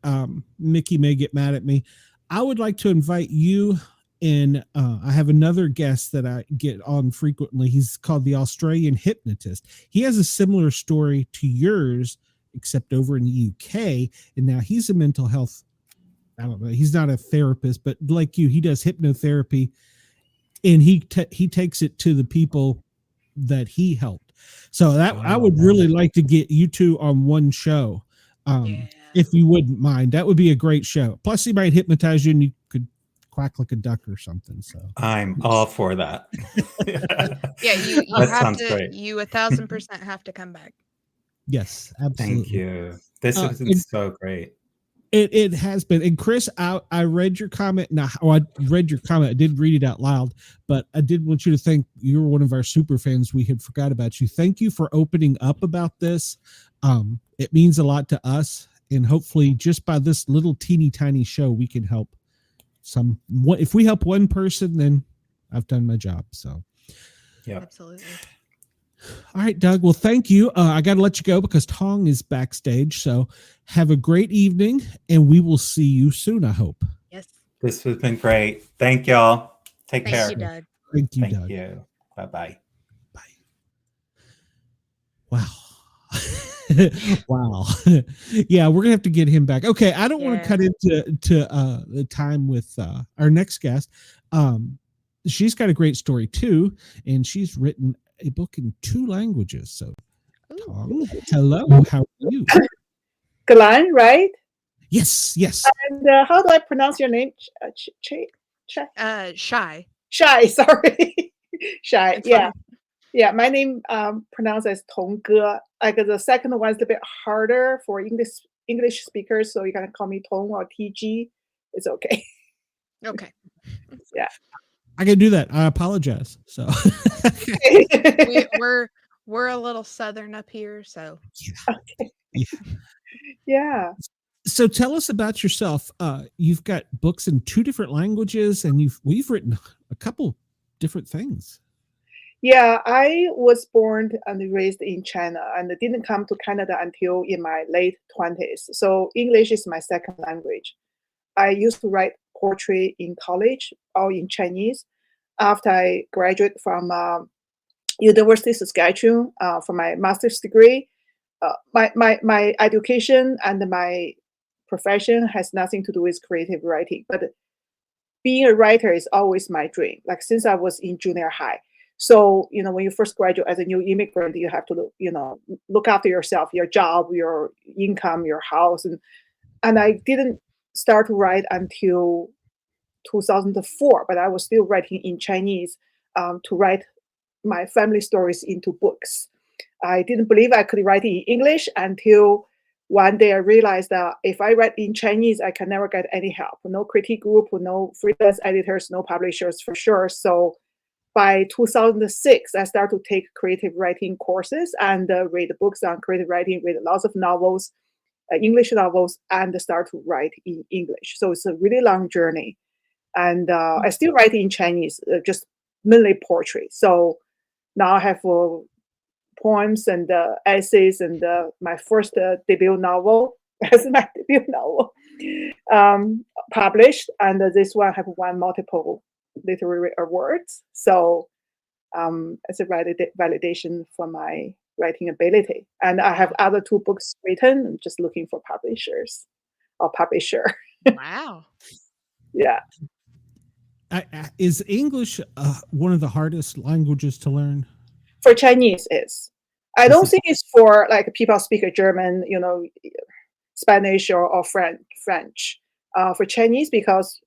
Mickey may get mad at me. I would like to invite you, and I have another guest that I get on frequently. He's called the Australian Hypnotist. He has a similar story to yours, except over in the UK. And now he's a mental health, I don't know, he's not a therapist, but like you, he does hypnotherapy, and he takes it to the people that he helped. So that I would really like to get you two on one show. If you wouldn't mind, that would be a great show. Plus he might hypnotize you and you could quack like a duck or something. So I'm all for that. Yeah, you have to, great. You 1,000% have to come back. Yes, absolutely. Thank you. This has been so great. It has been. And Chris, I read your comment. Now, I read your comment. I didn't read it out loud, but I did want you to think you were one of our super fans. We had forgot about you. Thank you for opening up about this. It means a lot to us. And hopefully just by this little teeny tiny show, we can help someone. If we help one person, then I've done my job. So yeah, absolutely. All right, Doug. Well, thank you. I got to let you go because Tong is backstage. So have a great evening, and we will see you soon, I hope. Yes. This has been great. Thank y'all. Take care. Thank you, Doug. Thank you, Thank Doug. you. Bye-bye. Bye. Wow. Wow. Yeah, we're going to have to get him back. Okay, I don't want to cut into the time with our next guest. She's got a great story, too, and she's written a book in 2 languages. So, Tong, hello, how are you? Glen, right? Yes. And how do I pronounce your name? Shy. Shy, sorry. Shy, It's yeah. fine. Yeah, my name pronounced as Tong Ge. Like the second one is a bit harder for English speakers, so you can call me Tong or TG. It's okay. Okay. Yeah. I can do that. I apologize. So we're a little southern up here, so okay. Yeah. So tell us about yourself. You've got books in 2 different languages, and you've written a couple different things. Yeah, I was born and raised in China and didn't come to Canada until in my late 20s. So English is my second language. I used to write poetry in college, all in Chinese. After I graduated from University of Saskatchewan for my master's degree, my education and my profession has nothing to do with creative writing. But being a writer is always my dream, like since I was in junior high. So, when you first graduate as a new immigrant, you have to, look after yourself, your job, your income, your house. And I didn't start to write until 2004, but I was still writing in Chinese to write my family stories into books. I didn't believe I could write in English until one day I realized that if I write in Chinese, I can never get any help. No critique group, no freelance editors, no publishers for sure. So by 2006, I started to take creative writing courses and read books on creative writing, read lots of novels, English novels, and start to write in English. So it's a really long journey. And I still write in Chinese, just mainly poetry. So now I have poems and essays and my first debut novel as my debut novel published. And this one have won multiple literary awards. So it's a validation for my writing ability. And I have other 2 books written. I'm just looking for publishers or publisher. Wow. Yeah. Is English one of the hardest languages to learn? For Chinese is. I don't think it's for like people speak German, Spanish or French. For Chinese, because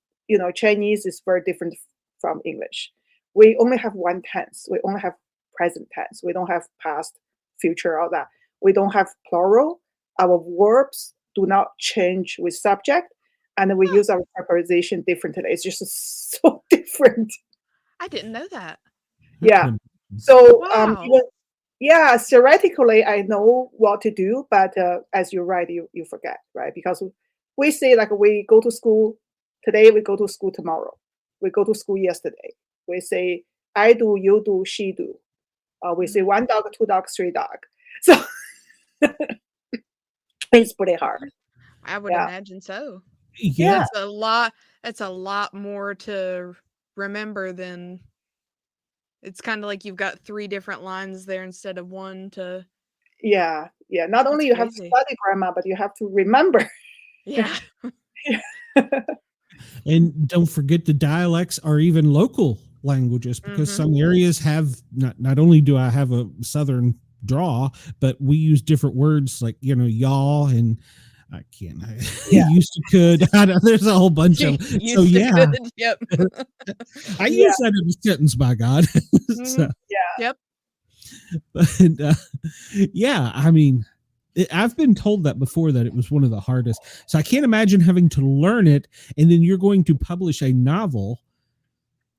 Chinese is very different from English. We only have one tense. We only have present tense. We don't have past, future, all that. We don't have plural. Our verbs do not change with subject, and we use our preposition differently. It's just so different. I didn't know that. Yeah. So Wow. theoretically I know what to do, but as you write, you forget, right? Because we say like we go to school today, we go to school tomorrow, we go to school yesterday. We say I do, you do, she do. We say 1 dog, 2 dogs, 3 dog. So it's pretty hard. I would Yeah. imagine so. Yeah. That's a lot more to remember than it's kind of like you've got 3 different lines there instead of 1 to Yeah. Not only you have to crazy. study grammar, but you have to remember. Yeah. And don't forget the dialects are even local languages, because some areas have not only do I have a southern draw, but we use different words like y'all, and I can't. Used to could. There's a whole bunch of. So yeah, Good. Yep. I use that in a sentence. By God. So, Yep. but yeah, I mean, I've been told that before, that it was one of the hardest. So I can't imagine having to learn it, and then you're going to publish a novel.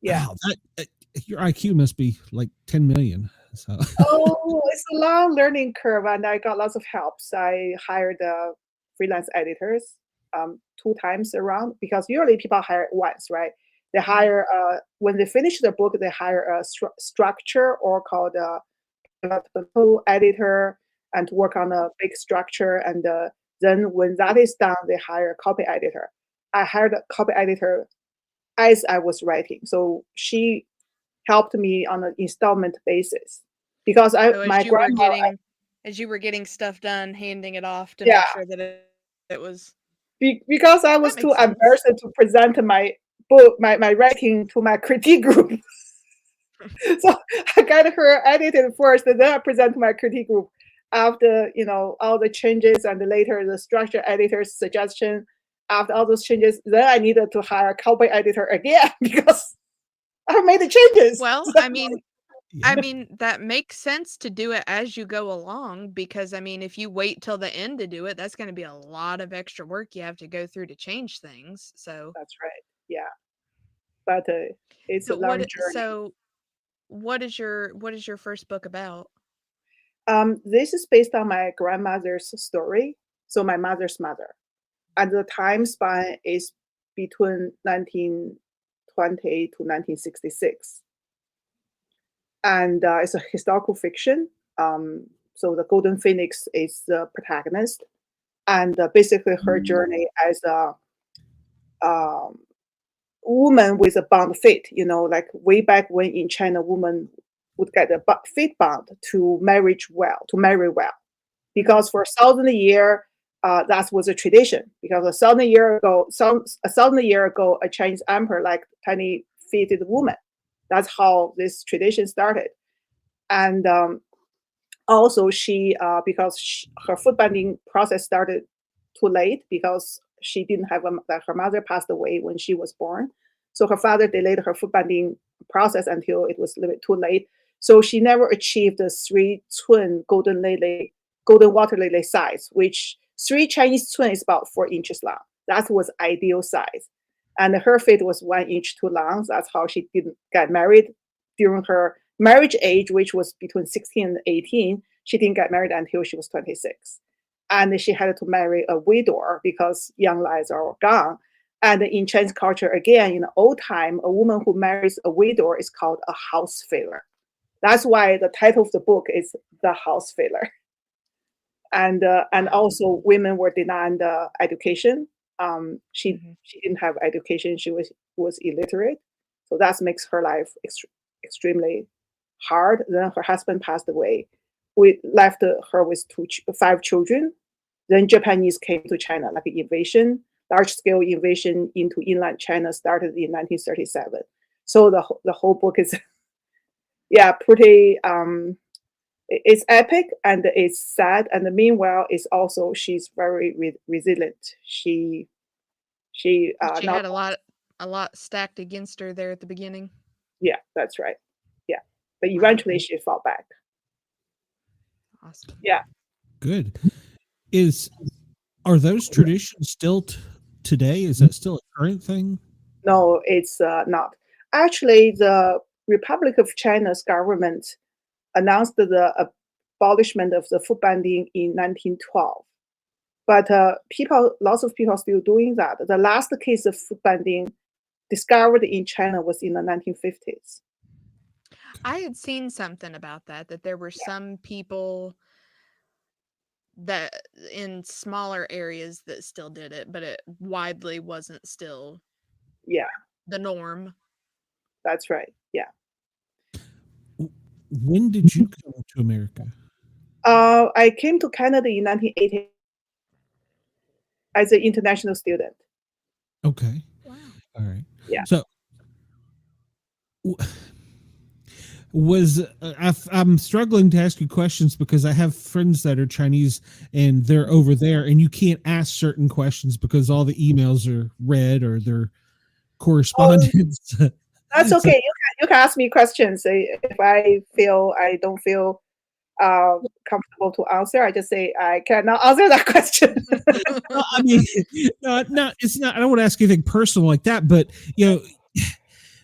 Yeah. Wow, your IQ must be like 10 million. So. Oh, it's a long learning curve, and I got lots of helps. I hired freelance editors 2 times around, because usually people hire it once, right? They hire when they finish the book, they hire a structure, or called a developmental editor, and to work on a big structure. And then when that is done, they hire a copy editor. I hired a copy editor as I was writing, so she helped me on an installment basis, because So my grandma. as you were getting stuff done, handing it off to Yeah. make sure that it was Because I was That too makes sense. embarrassed to present my book, my writing to my critique group. So I got her edited first, and then I present to my critique group after all the changes, and later the structure editor's suggestion. After all those changes, then I needed to hire a copy editor again because I made the changes. Well, So, I mean, that makes sense to do it as you go along, because I mean, if you wait till the end to do it, that's going to be a lot of extra work you have to go through to change things. So, that's right. Yeah, but it's a long journey. What is your first book about? This is based on my grandmother's story. So my mother's mother. And the time span is between 1920 to 1966. and it's a historical fiction. So the Golden Phoenix is the protagonist, and basically her journey as a woman with a bound fate. Like way back when in China, women would get a fate bound to marry well, because for 1,000 years, that was a tradition. Because 1,000 year ago, a Chinese emperor like tiny fated woman. That's how this tradition started, and also she because her foot binding process started too late because she didn't have her mother passed away when she was born, so her father delayed her foot binding process until it was a little bit too late. So she never achieved the 3 twin golden water lily size, which 3 Chinese twin is about 4 inches long. That was ideal size, and her fate was 1 inch too long. That's how she didn't get married during her marriage age, which was between 16 and 18. She didn't get married until she was 26. And she had to marry a widower because young lives are gone. And in Chinese culture, again, in the old time, a woman who marries a widower is called a house failure. That's why the title of the book is The House Failure. And also women were denied education. She didn't have education. She was illiterate. So that makes her life extremely hard. Then her husband passed away. We left her with 5 children. Then Japanese came to China, like invasion, large-scale invasion into inland China started in 1937. So the whole book is, pretty. It's epic and it's sad. And meanwhile, it's also she's very resilient. She had a lot stacked against her there at the beginning. Yeah, that's right. Yeah, but eventually she fought back. Awesome. Yeah. Good. Are those traditions still today? Is that still a current thing? No, it's not. Actually, the Republic of China's government announced the abolishment of the foot binding in 1912. But lots of people are still doing that. The last case of foot binding discovered in China was in the 1950s. I had seen something about that there were some people that in smaller areas that still did it, but it widely wasn't still the norm. That's right. Yeah. When did you come to America? I came to Canada in 1980 as an international student. Okay. Wow. All right. Yeah. So I'm struggling to ask you questions because I have friends that are Chinese and they're over there, and you can't ask certain questions because all the emails are read or their correspondence. That's okay. You can ask me questions if I don't feel comfortable to answer. I just say I cannot answer that question. Well, I mean, no, it's not. I don't want to ask anything personal like that, but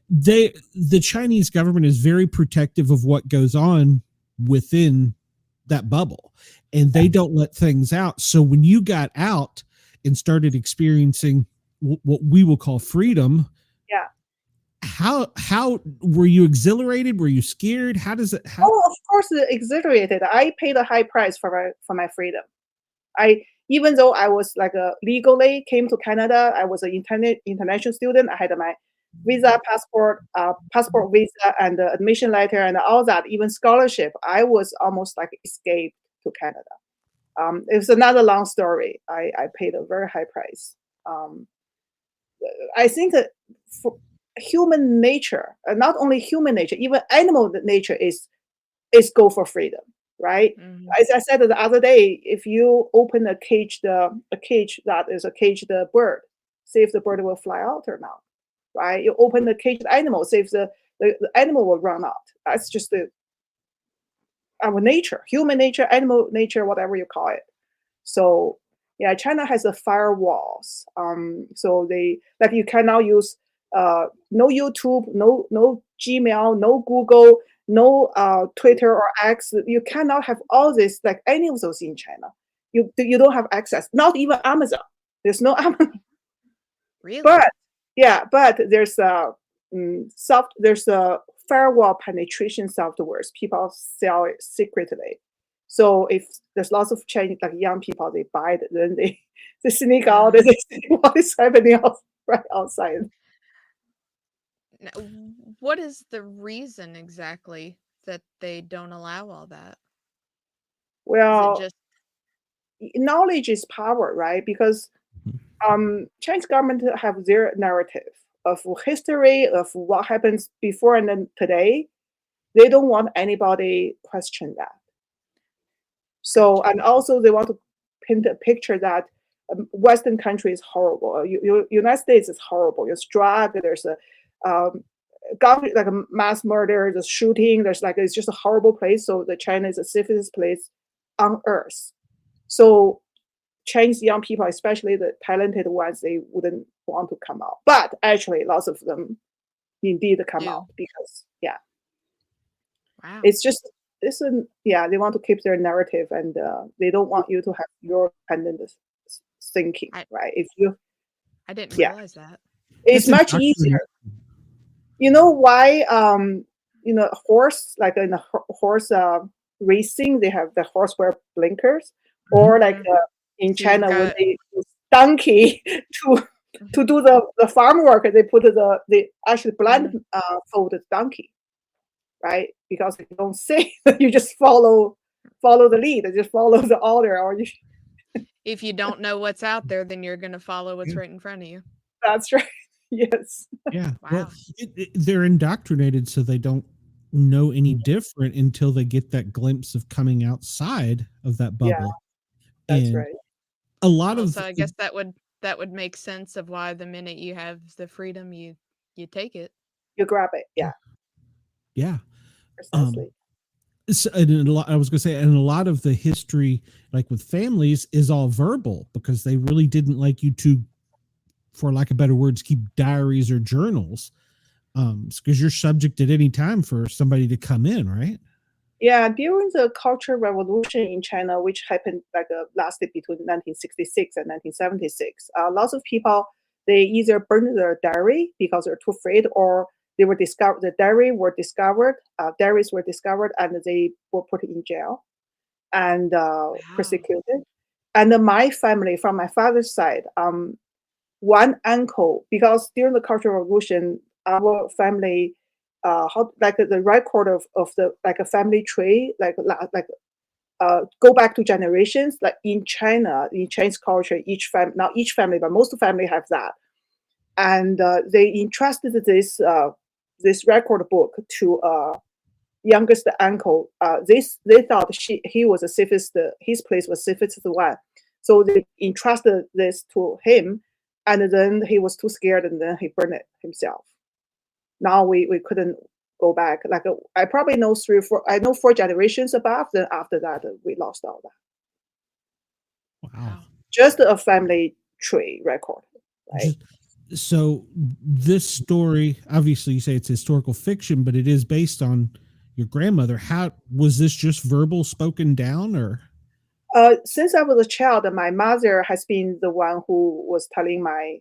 the Chinese government is very protective of what goes on within that bubble, and they don't let things out. So when you got out and started experiencing what we will call freedom, how were you exhilarated? Were you scared? How does it? Oh, of course, exhilarated. I paid a high price for my freedom. Even though I was legally came to Canada, I was an international student. I had my visa, passport visa, and the admission letter, and all that, even scholarship. I was almost escaped to Canada. It was another long story. I paid a very high price. I think that for human nature, not only human nature, even animal nature is go for freedom, right? Mm-hmm. As I said the other day, if you open a cage that is a caged bird, see if the bird will fly out or not, right? You open the caged animal, see if the animal will run out. That's just our nature, human nature, animal nature, whatever you call it. So China has the firewalls. So they you cannot use no YouTube, no Gmail, no Google, no Twitter or X. You cannot have all this, any of those in China. You don't have access. Not even Amazon. There's no Amazon. Really? But there's a firewall penetration softwares. People sell it secretly. So if there's lots of Chinese, like young people, they buy it, then they sneak out and they see what is happening right outside. Now, what is the reason exactly that they don't allow all that? Is Well, it just knowledge is power, right? Because Chinese government have their narrative of history of what happens before and then today. They don't want anybody question that. So, Gotcha. and also they want to paint a picture that Western country is horrible. United States is horrible. There's drug. There's a like a mass murder. There's shooting. There's like it's just a horrible place. So the China is the safest place on earth. So Chinese young people, especially the talented ones, they wouldn't want to come out. But actually, lots of them indeed come out because Wow. it's just they want to keep their narrative and they don't want you to have your independent thinking, right? If you I didn't realize that. it's much easier. You know why horse, like in a horse racing, they have the horse wear blinkers, or like in So China when got- they use donkey to do the farm work, they put they actually blindfold the donkey, right? Because you don't see, you just follow the lead, just follow the order, or you. If you don't know what's out there, then you're going to follow what's right in front of you. That's right. Yes. Yeah. Wow. Well, they're indoctrinated so they don't know any different until they get that glimpse of coming outside of that bubble. Yeah, that's and right. A lot of So I guess that would make sense of why the minute you have the freedom, you take it. You grab it. Yeah. Yeah. Precisely. So, and I was going to say, and a lot of the history, like with families, is all verbal because they really didn't like you to, for lack of better words, keep diaries or journals, because you're subject at any time for somebody to come in, right? Yeah, during the Cultural Revolution in China, which happened lasted between 1966 and 1976, lots of people, they either burned their diary because they're too afraid, or they were discovered. The diaries were discovered, and they were put in jail and persecuted. And my family, from my father's side, one uncle, because during the Cultural Revolution, our family, the record of the like a family tree, go back to generations. Like in China, in Chinese culture, not each family, but most family have that, and they entrusted this record book to youngest uncle. They thought he was the safest. His place was safest one, so they entrusted this to him, and then he was too scared, and then he burned it himself. Now we couldn't go back. I probably know 4 generations above. Then after that, we lost all that. Wow. Just a family tree record, right? So this story, obviously you say it's historical fiction, but it is based on your grandmother. How was this just verbal, spoken down, or? Since I was a child, my mother has been the one who was telling my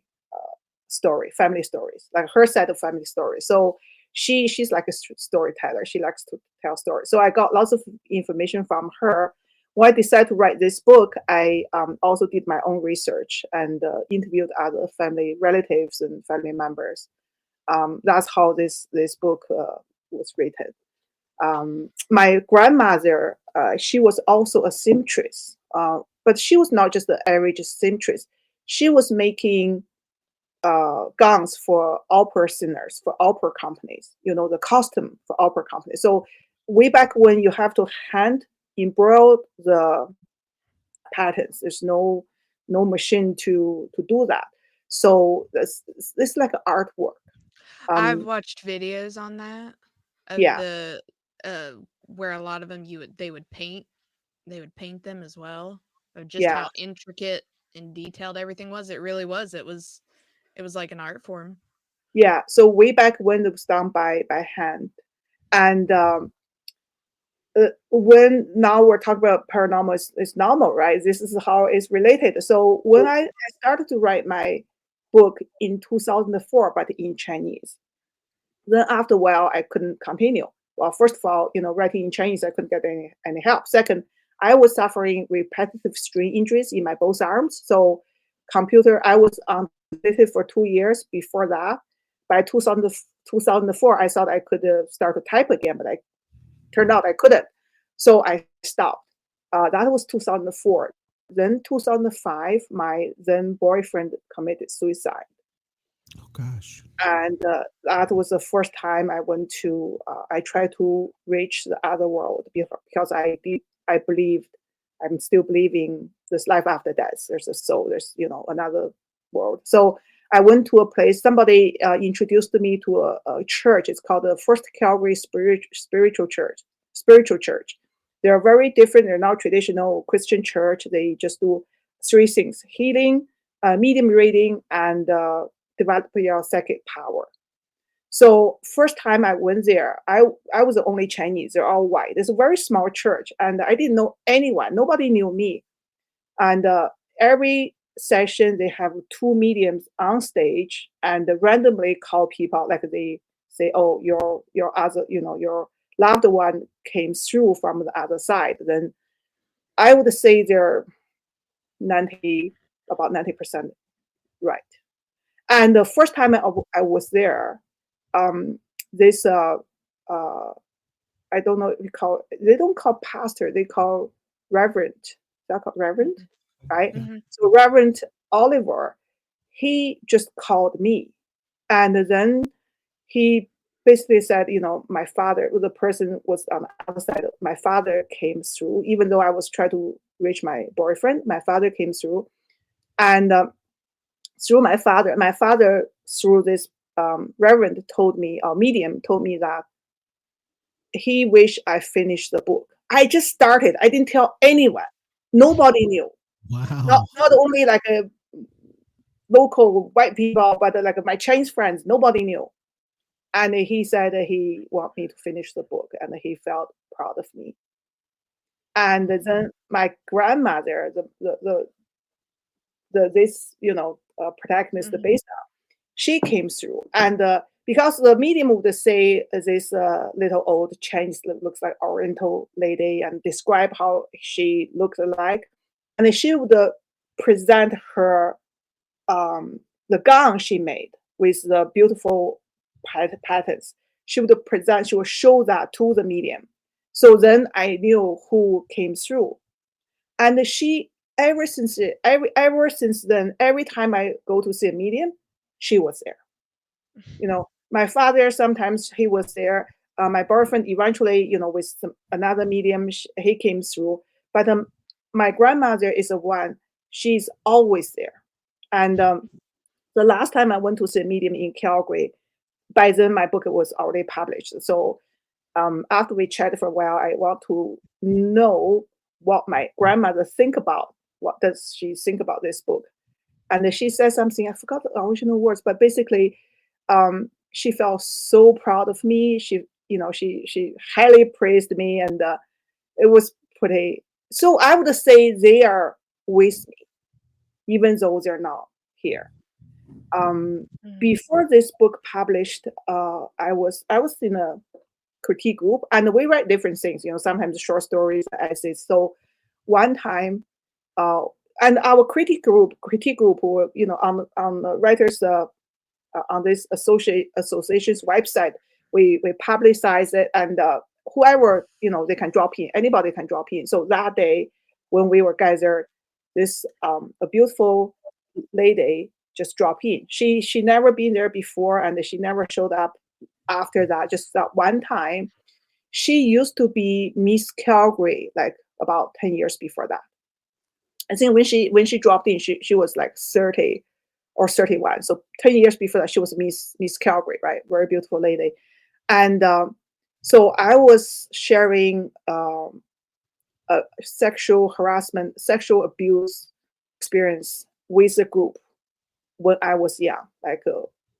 family stories, like her side of family stories. So she's like a storyteller. She likes to tell stories. So I got lots of information from her. When I decided to write this book, I also did my own research and interviewed other family relatives and family members. That's how this book was written. My grandmother, she was also a seamstress, but she was not just the average seamstress. She was making gowns for opera singers, for opera companies, the costume for opera companies. So way back when you have to hand embroider the patterns, there's no machine to do that. So this like artwork. I've watched videos on that of the where a lot of them they would paint them as well, of just how intricate and detailed everything was. It really was. It was like an art form. Yeah. So way back when it was done by hand, and when now we're talking about paranormal is normal, right? This is how it's related. So when I started to write my book in 2004, but in Chinese, Then after a while, I couldn't continue. Well, first of all, writing in Chinese, I couldn't get any help. Second, I was suffering repetitive strain injuries in my both arms. So I was on disability for 2 years before that. By 2004, I thought I could start to type again, but turned out I couldn't. So I stopped. That was 2004. Then 2005, my then boyfriend committed suicide. Oh gosh. And that was the first time I tried to reach the other world because I believed, I'm still believing this life after death. There's a soul, there's, another world. So I went to a place, somebody introduced me to a church. It's called the First Calvary Spiritual Church. They're very different. They're not traditional Christian church. They just do 3 things: healing, medium reading, and develop your psychic power. So first time I went there, I was the only Chinese. They're all white. It's a very small church, and I didn't know anyone. Nobody knew me. And every session they have 2 mediums on stage and randomly call people, like they say, "Oh, your other, your loved one came through from the other side." Then I would say they're about 90% right. And the first time I was there, this I don't know if they don't call pastor, they call reverend. Is that called reverend? Right? Mhm. So Reverend Oliver, he just called me. And then he basically said, my father, the person was on the other side. My father came through, even though I was trying to reach my boyfriend, my father came through. And through my father through this reverend told me, or medium told me, that he wished I finished the book. I just started. I didn't tell anyone. Nobody knew. Wow. Not only like a local white people, but like my Chinese friends. Nobody knew. And he said that he wanted me to finish the book, and he felt proud of me. And then my grandmother, this protagonist, the Mhm. base, she came through, and because the medium would say this little old Chinese looks like Oriental lady and describe how she looks like, and then she would present her the gown she made with the beautiful patterns. She would show that to the medium. So then I knew who came through, and she ever since then, every time I go to see a medium, she was there. My father, sometimes he was there. My boyfriend eventually, with another medium, he came through. But my grandmother is the one, she's always there. And the last time I went to see a medium in Calgary, by then my book was already published. So after we chatted for a while, I want to know what my grandmother think about. What does she think about this book? And she said something, I forgot the original words, but basically, she felt so proud of me. She highly praised me, and it was pretty. So I would say they are with me, even though they're not here. Before this book published, I was in a critique group, and we write different things. Sometimes short stories, essays. So one time, and our critique group, were, on the writers on this association's website, we publicize it, and whoever they can drop in, anybody can drop in. So that day when we were gathered, this a beautiful lady just dropped in. She never been there before, and she never showed up after that. Just that one time. She used to be Miss Calgary, like about 10 years before that. I think when she dropped in, she was like 30 or 31. So 10 years before that, she was Miss Calgary, right? Very beautiful lady. And so I was sharing sexual harassment, sexual abuse experience with a group when I was young, like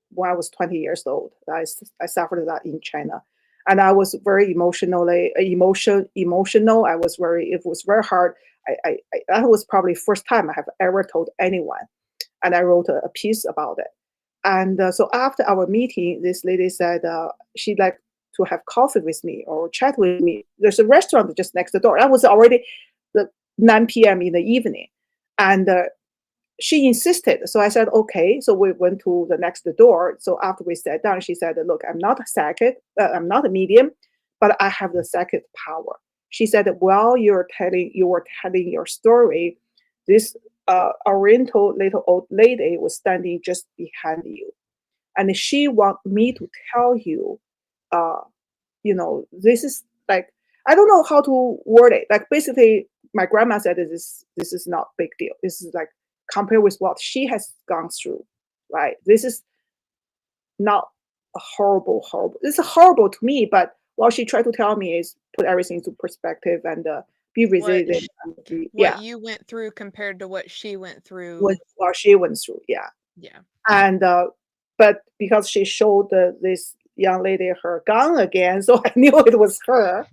when I was 20 years old. I suffered that in China. And I was very emotional. It was very hard. That was probably first time I have ever told anyone. And I wrote a piece about it. And so after our meeting, this lady said she'd like to have coffee with me or chat with me. There's a restaurant just next door. That was already the 9 p.m. in the evening. And she insisted. So I said, okay. So we went to the next door. So after we sat down, she said, look, I'm not a psychic, I'm not a medium, but I have the psychic power. She said, while you were telling your story, this Oriental little old lady was standing just behind you. And she want me to tell you, this is like, I don't know how to word it. Like basically, my grandma said this is not big deal. This is like compared with what she has gone through, right? This is not a horrible. It's horrible to me, but what she tried to tell me is put everything into perspective and be resilient. What you went through compared to what she went through. What she went through, yeah. Yeah. And but because she showed this young lady her gun again, so I knew it was her.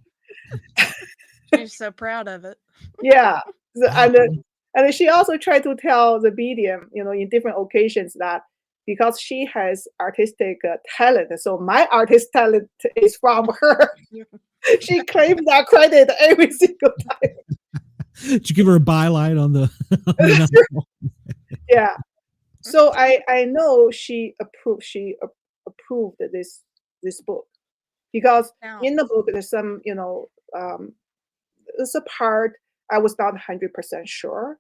She's so proud of it. Yeah. And she also tried to tell the medium, in different occasions that because she has artistic talent, so my artist talent is from her. She claimed that credit every single time. Did you give her a byline on the? Yeah. So I know she approved this book because in the book there's some there's a part I was not 100% sure.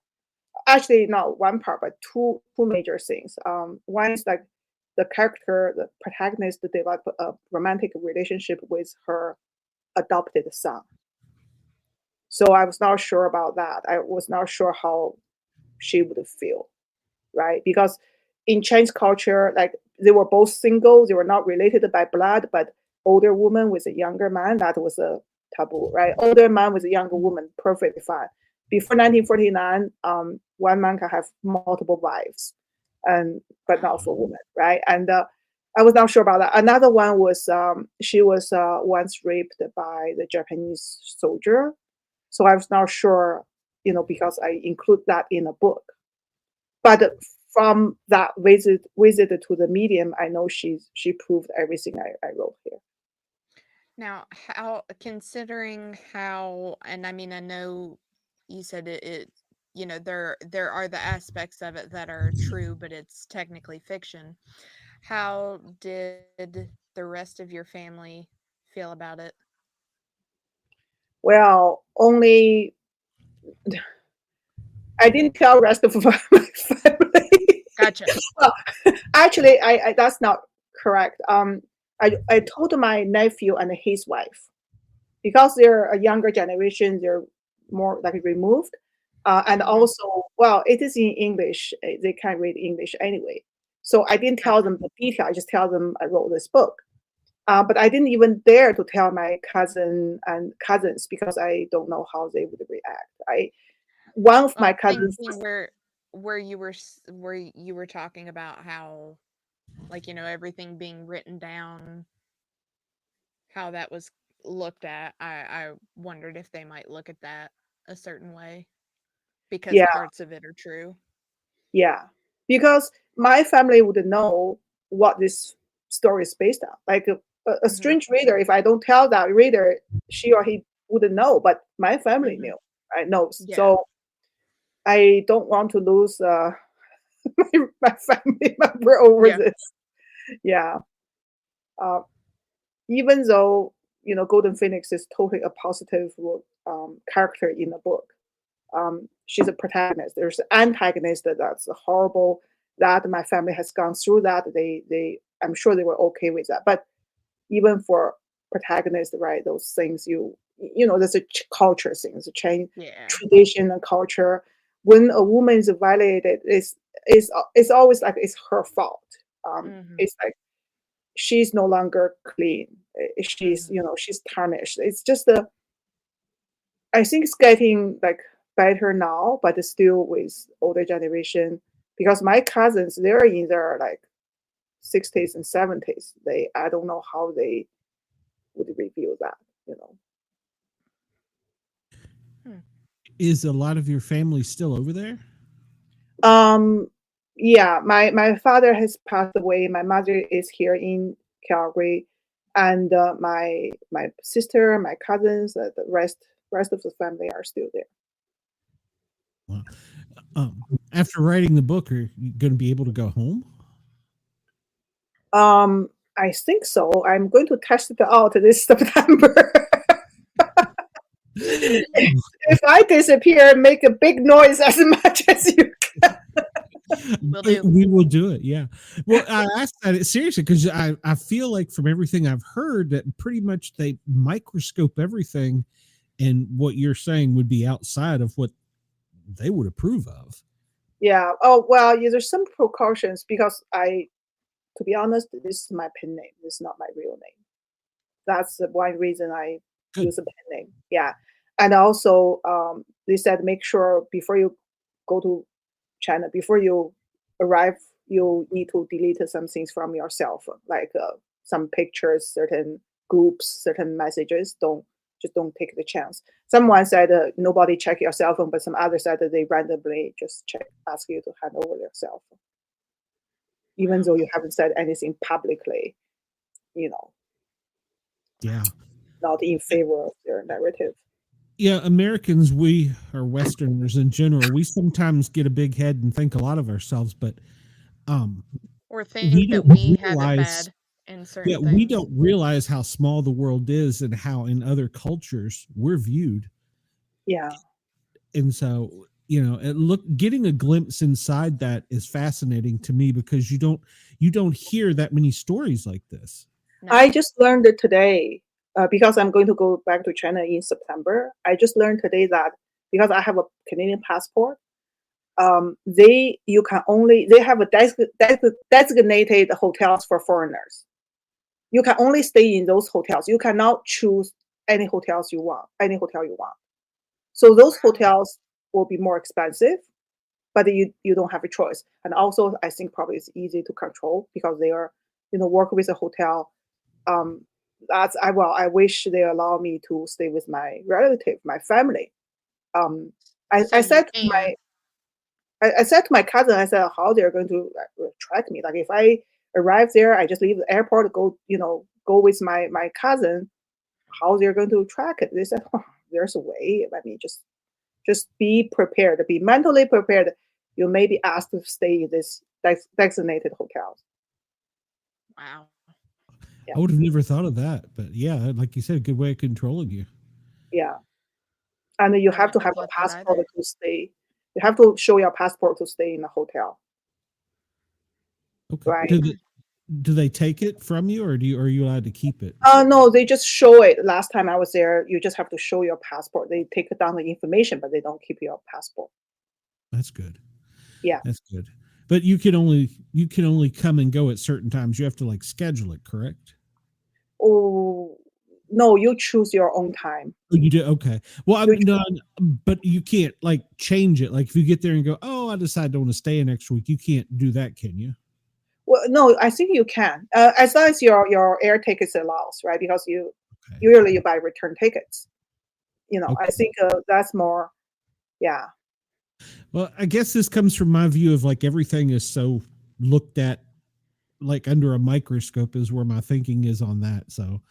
Actually, not one part, but two major things. One is like the protagonist, developed a romantic relationship with her adopted son. So I was not sure about that. I was not sure how she would feel, right? Because in Chinese culture, like they were both single, they were not related by blood, but older woman with a younger man, that was a taboo, right? Older man with a younger woman, perfectly fine. Before 1949, one man can have multiple wives, but not for women, right? And I was not sure about that. Another one was she was once raped by the Japanese soldier, so I was not sure, because I include that in a book. But from that visit to the medium, I know she proved everything I wrote here. Now, considering how, and I mean, I know you said it there are the aspects of it that are true, but it's technically fiction. How did the rest of your family feel about it? Well, only I didn't tell the rest of my family. Gotcha. Well, actually, I that's not correct. I told my nephew and his wife because they're a younger generation. They're more like removed, and also, well, it is in English. They can't read English anyway, so I didn't tell them the detail. I just tell them I wrote this book. But I didn't even dare to tell my cousin and cousins because I don't know how they would react. One of my cousins where you were talking about how, like, everything being written down, how that was looked at. I wondered if they might look at that a certain way because parts of it are true. Yeah, because my family would know what this story is based on. Like a strange reader, if I don't tell that reader, she or he wouldn't know. But my family knew. I know. Yeah. So I don't want to lose my family member over this. Yeah. Even though Golden Phoenix is totally a positive character in the book. She's a protagonist. There's an antagonist that's horrible. That my family has gone through that. I'm sure they were okay with that. But even for protagonists, right? Those things there's a culture thing. It's a change tradition and culture. When a woman is violated, it's always like it's her fault. It's like she's no longer clean. She's she's tarnished. It's just I think it's getting like better now, but still with older generation. Because my cousins, they're in their like 60s and 70s. I don't know how they would review that. Is a lot of your family still over there? Yeah, my father has passed away. My mother is here in Calgary, and my sister, my cousins, the rest of the family are still there. Well, after writing the book, are you going to be able to go home? I think so. I'm going to test it out this September. If I disappear, make a big noise as much as you can. Will do. We will do it. Yeah. Well, I asked that seriously because I feel like from everything I've heard that pretty much they microscope everything, and what you're saying would be outside of what they would approve of. Yeah. Oh well, yeah, there's some precautions because to be honest, this is my pen name. This is not my real name. That's the one reason I Good. use a pen name. Yeah. And also, they said make sure before you go to China, before you arrive, you need to delete some things from your cell phone, like some pictures, certain groups, certain messages. Don't take the chance. Someone said nobody check your cell phone, but some others said that they randomly just ask you to hand over their cell phone, even Wow. though you haven't said anything publicly, you know, Yeah. not in favor of their narrative. Yeah, Americans, we are Westerners in general. We sometimes get a big head and think a lot of ourselves, but Or we think that don't we have it realize. bad in Yeah, certain we things. don't realize how small the world is and how in other cultures we're viewed. Yeah. And so, getting a glimpse inside that is fascinating to me because you don't hear that many stories like this. I No. just learned it today because I'm going to go back to China in September. I just learned today that because I have a Canadian passport, they have a designated hotels for foreigners. You can only stay in those hotels. You cannot choose any hotel you want. So those hotels will be more expensive, but you don't have a choice. And also, I think probably it's easy to control because they are, work with a hotel. Um, I wish they allow me to stay with my relative, my family. Um, I, So I you said to can. I said to my cousin, I said how they're going to track me. Like if I arrive there, I just leave the airport, go with my cousin. How they're going to track it? They said, oh, there's a way. Let me just be prepared, be mentally prepared. You may be asked to stay in this designated hotels. Wow. Yeah. I would have never thought of that, but yeah, like you said, a good way of controlling you. Yeah. And you I have to never have a thought that passport either. to stay. You have to show your passport to stay in a hotel, Okay. right? Do they take it from you, or are you allowed to keep it? No, they just show it. Last time I was there, you just have to show your passport. They take down the information, but they don't keep your passport. That's good. Yeah. That's good. But you can only come and go at certain times. You have to like schedule it, correct? Oh, no, you choose your own time. Oh, you do? Okay. Well, You I'm not, but you can't like change it. Like if you get there and go, oh, I decided I want to stay an extra week, you can't do that, can you? Well, no, I think you can, as long as your air tickets allows, right? Because Okay. usually you buy return tickets. Okay. I think that's more, yeah. Well, I guess this comes from my view of like everything is so looked at like under a microscope is where my thinking is on that. So,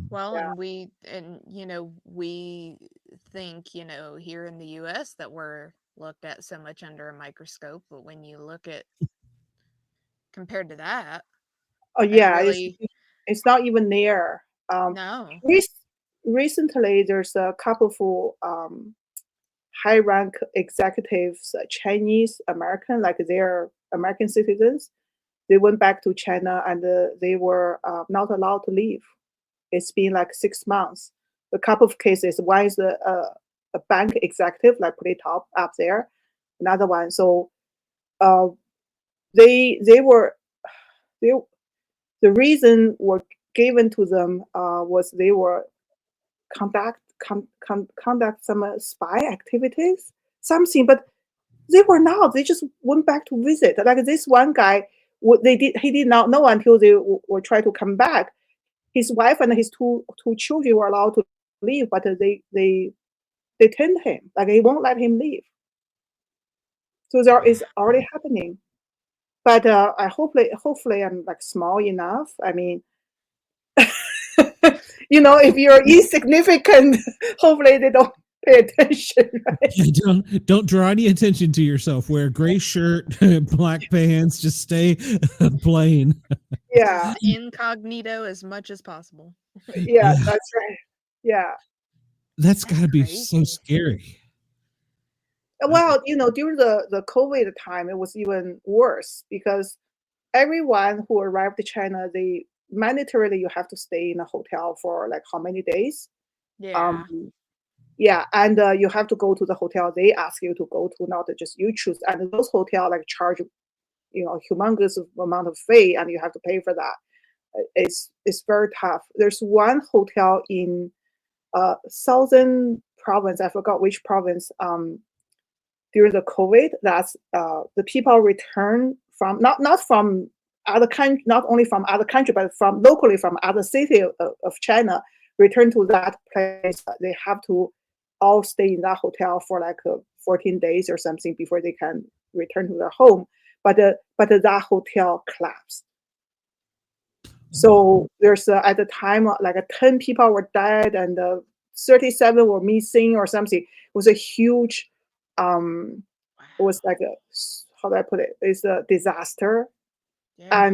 Well, Yeah. we think, here in the US that we're looked at so much under a microscope, but when you look at compared to that, Oh, it yeah, really it's not even there. no. Rec- Recently, there's a couple of high rank executives, Chinese American, like they're American citizens. They went back to China and they were not allowed to leave. It's been like 6 months. A couple of cases. One is a bank executive, like pretty top up there. Another one. So uh, they were they the reason were given to them was they were conduct some spy activities, something, but they were not. They just went back to visit. Like this one guy, he did not know until they were trying to come back. His wife and his two children were allowed to leave, but they detained him. Like they won't let him leave. So there is already happening. but I hopefully I'm like small enough. I mean, if you're insignificant, hopefully they don't pay attention, right? Yeah, don't draw any attention to yourself. Wear a gray shirt, black pants, just stay plain. Yeah, Incognito as much as possible. yeah, that's right. Yeah. That's That's got to be so crazy. scary. Well, during the COVID time, it was even worse because everyone who arrived to China, they mandatorily you have to stay in a hotel for like how many days? Yeah. Yeah, and you have to go to the hotel they ask you to go to, not just you choose. And those hotel like charge humongous amount of fee, and you have to pay for that. It's very tough. There's one hotel in southern province. I forgot which province. During the COVID, that's the people return from not from other country, not only from other country, but from locally from other city of China, return to that place. They have to all stay in that hotel for like 14 days or something before they can return to their home. But that hotel collapsed. So there's at the time like 10 people were dead and 37 were missing or something. It was a huge it was like how do I put it? It's a disaster. Yeah.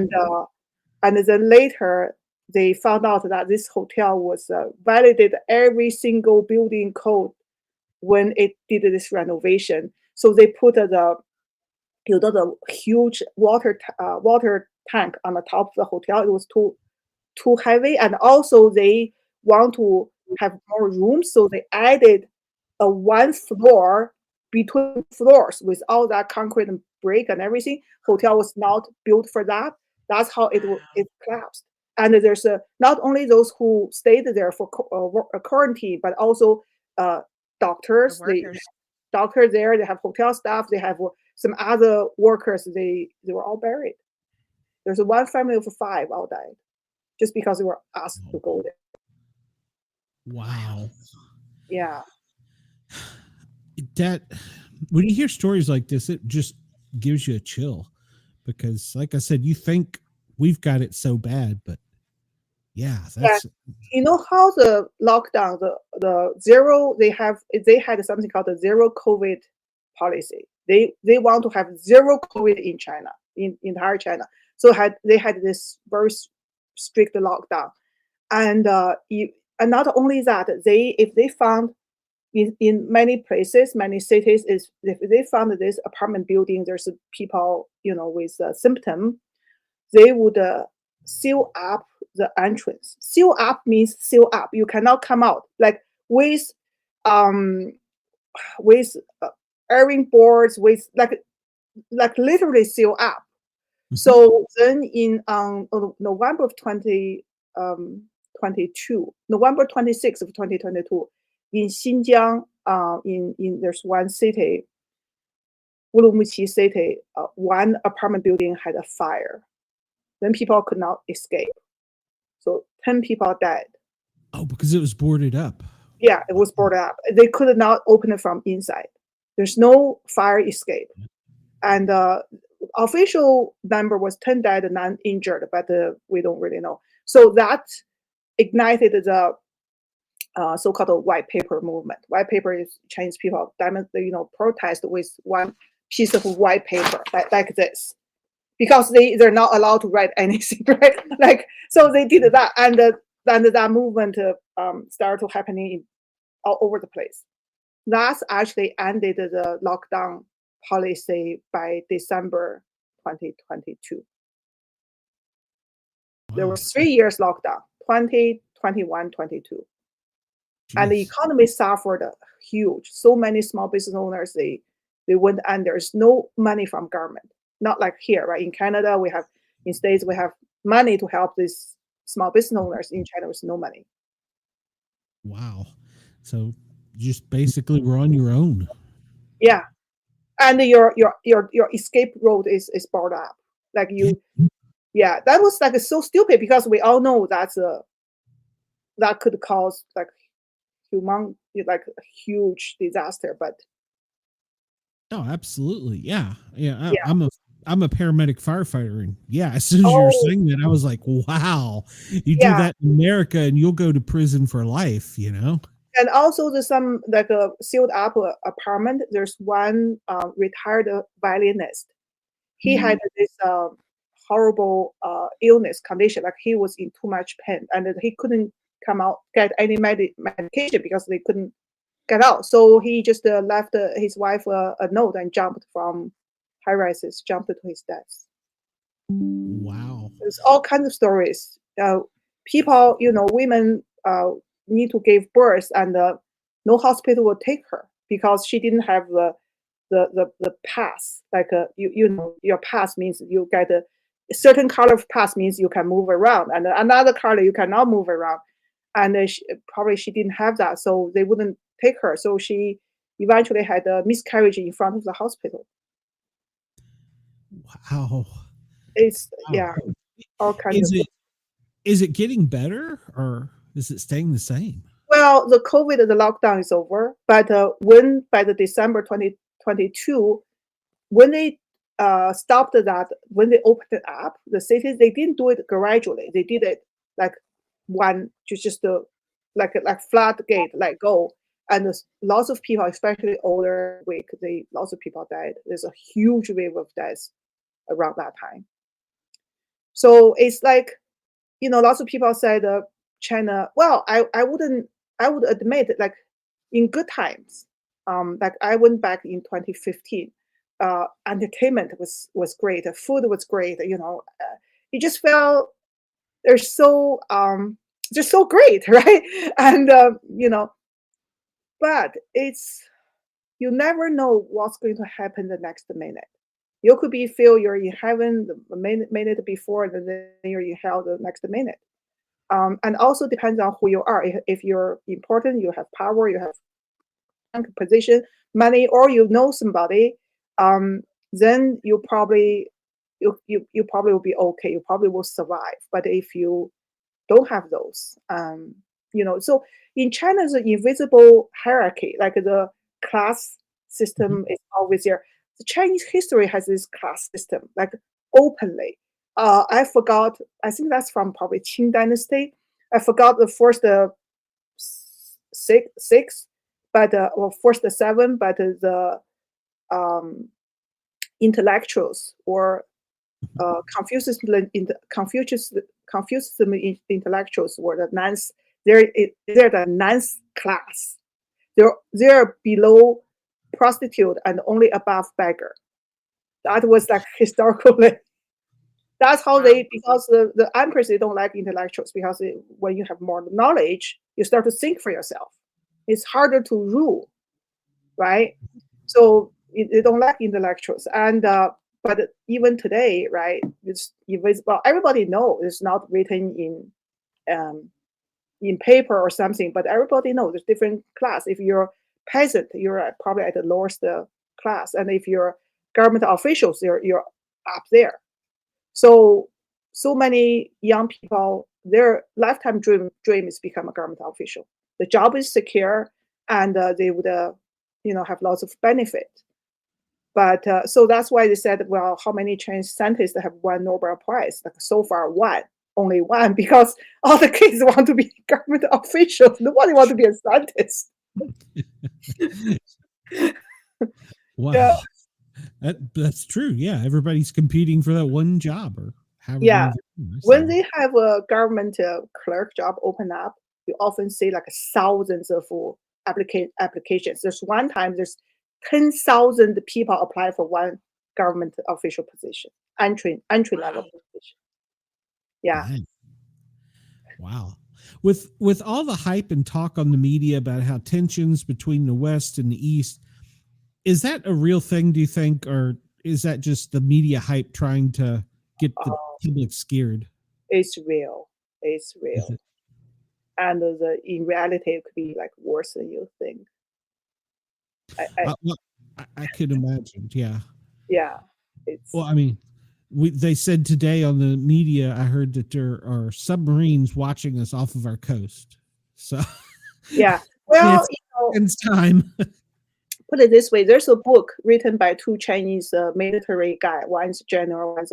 And then later they found out that this hotel was validated every single building code when it did this renovation. So they put the huge water tank on the top of the hotel. It was too heavy, and also they want to have more rooms, so they added a one floor between floors with all that concrete and brick and everything. Hotel was not built for that. That's how it collapsed. And there's not only those who stayed there for quarantine, but also doctors. Doctors there. They have hotel staff. They have some other workers. They were all buried. There's one family of 5 all died just because they were asked to go there. Wow. Yeah. That when you hear stories like this, it just gives you a chill because, like I said, you think we've got it so bad, but yeah, that's you know how the lockdown, the zero they had something called the zero COVID policy. They want to have zero COVID in China, in entire China. So they had this very strict lockdown, and not only that, if they found in many places, many cities, is if they found this apartment building, there's people with a symptom, they would seal up the entrance. Seal up means seal up. You cannot come out like with airing boards, with like literally seal up. Mhm. So then in November of 2022, November 26th of 2022, in Xinjiang, in there's one city, Urumqi city, one apartment building had a fire. Then people could not escape. So 10 people died. oh, because it was boarded up. Yeah, it was boarded up. They could not open it from inside. There's no fire escape. And official number was 10 died and 9 injured, but we don't really know. So that ignited the so-called white paper movement. White paper is Chinese people protest with one piece of white paper like this, because they're not allowed to write anything, right? Like, so they did that, and then that movement started happening all over the place. That's actually ended the lockdown policy by December 2022. There Wow. was 3 years lockdown, 20, 21, 22. And the Jeez. economy suffered huge. So many small business owners, they went under. There's no money from government. Not like here, right? In Canada, in States, we have money to help these small business owners. In China, there's no money. Wow. So just basically we're on your own. Yeah. And your escape road is barred up. Like that was like so stupid, because we all know that could cause like huge disaster. But Oh, absolutely. Yeah. Yeah. I'm I'm a paramedic firefighter, and yeah, as soon as you were Oh, saying that, I was like, wow, you do yeah. that in America and you'll go to prison for life, you know? And also there's some like a sealed up apartment. There's one retired violinist. He had this horrible illness condition, like he was in too much pain and he couldn't come out get any medication because they couldn't get out. So he just left his wife a note and jumped from high rises, jumped to his death. Wow. There's all kinds of stories. People, women need to give birth, and no hospital will take her because she didn't have the pass. Like your pass means you get a certain color of pass means you can move around, and another color you cannot move around. And probably she didn't have that, so they wouldn't take her. So she eventually had a miscarriage in front of the hospital. Wow. It's Wow. all kinds of. Is it getting better or is it staying the same? Well, the COVID, the lockdown is over, but when by the December 2022, when they stopped that, when they opened it up, the cities, they didn't do it gradually. They did it like one, just like floodgate, like go. And there's lots of people, especially older week, lots of people died. There's a huge wave of deaths around that time. So it's like, lots of people said China. Well, I would admit like in good times, like I went back in 2015. Entertainment was great. The food was great. You just felt they're so just so great, right? And but it's you never know what's going to happen the next minute. You could feel you're in heaven the minute before, and then you're in hell the next minute. And also depends on who you are. If you're important, you have power, you have position, money, or somebody, then you probably will be okay. You probably will survive. But if you don't have those, so in China, the invisible hierarchy, like the class system, is always there. The Chinese history has this class system, like openly. I forgot. I think that's from probably Qing Dynasty. I forgot the first six, but or first seven, but the intellectuals or Confucius intellectuals were the ninth. They're the ninth class. They're below prostitute and only above beggar. That was like historically. That's how because the emperors, they don't like intellectuals because when you have more knowledge, you start to think for yourself. It's harder to rule, right? So they don't like intellectuals. And but even today, right? It's invisible. Everybody knows it's not written in paper or something, but everybody knows there's different class. If you're peasant, you're probably at the lowest class, and if you're government officials, you're up there. So many young people, their lifetime dream is become a government official. The job is secure, and they would have lots of benefit. But so that's why they said, well, how many Chinese scientists have won Nobel Prize? Like so far, only one, because all the kids want to be government officials. Nobody wants to be a scientist. Wow. Yeah. That's true. Yeah, everybody's competing for that one job, or however. Yeah, when they have a government clerk job open up, you often see like thousands of applications. There's one time there's 10,000 people apply for one government official position, entry level position. Yeah. Nice. Wow. With all the hype and talk on the media about how tensions between the West and the East, is that a real thing, do you think, or is that just the media hype trying to get the public scared? It's real. It's real. And in reality, it could be like worse than you think. I could imagine. Yeah. Yeah. Well, I mean, they said today on the media, I heard that there are submarines watching us off of our coast. So yeah. Well, it's time. put it this way, there's a book written by two Chinese military guy. One's general, one's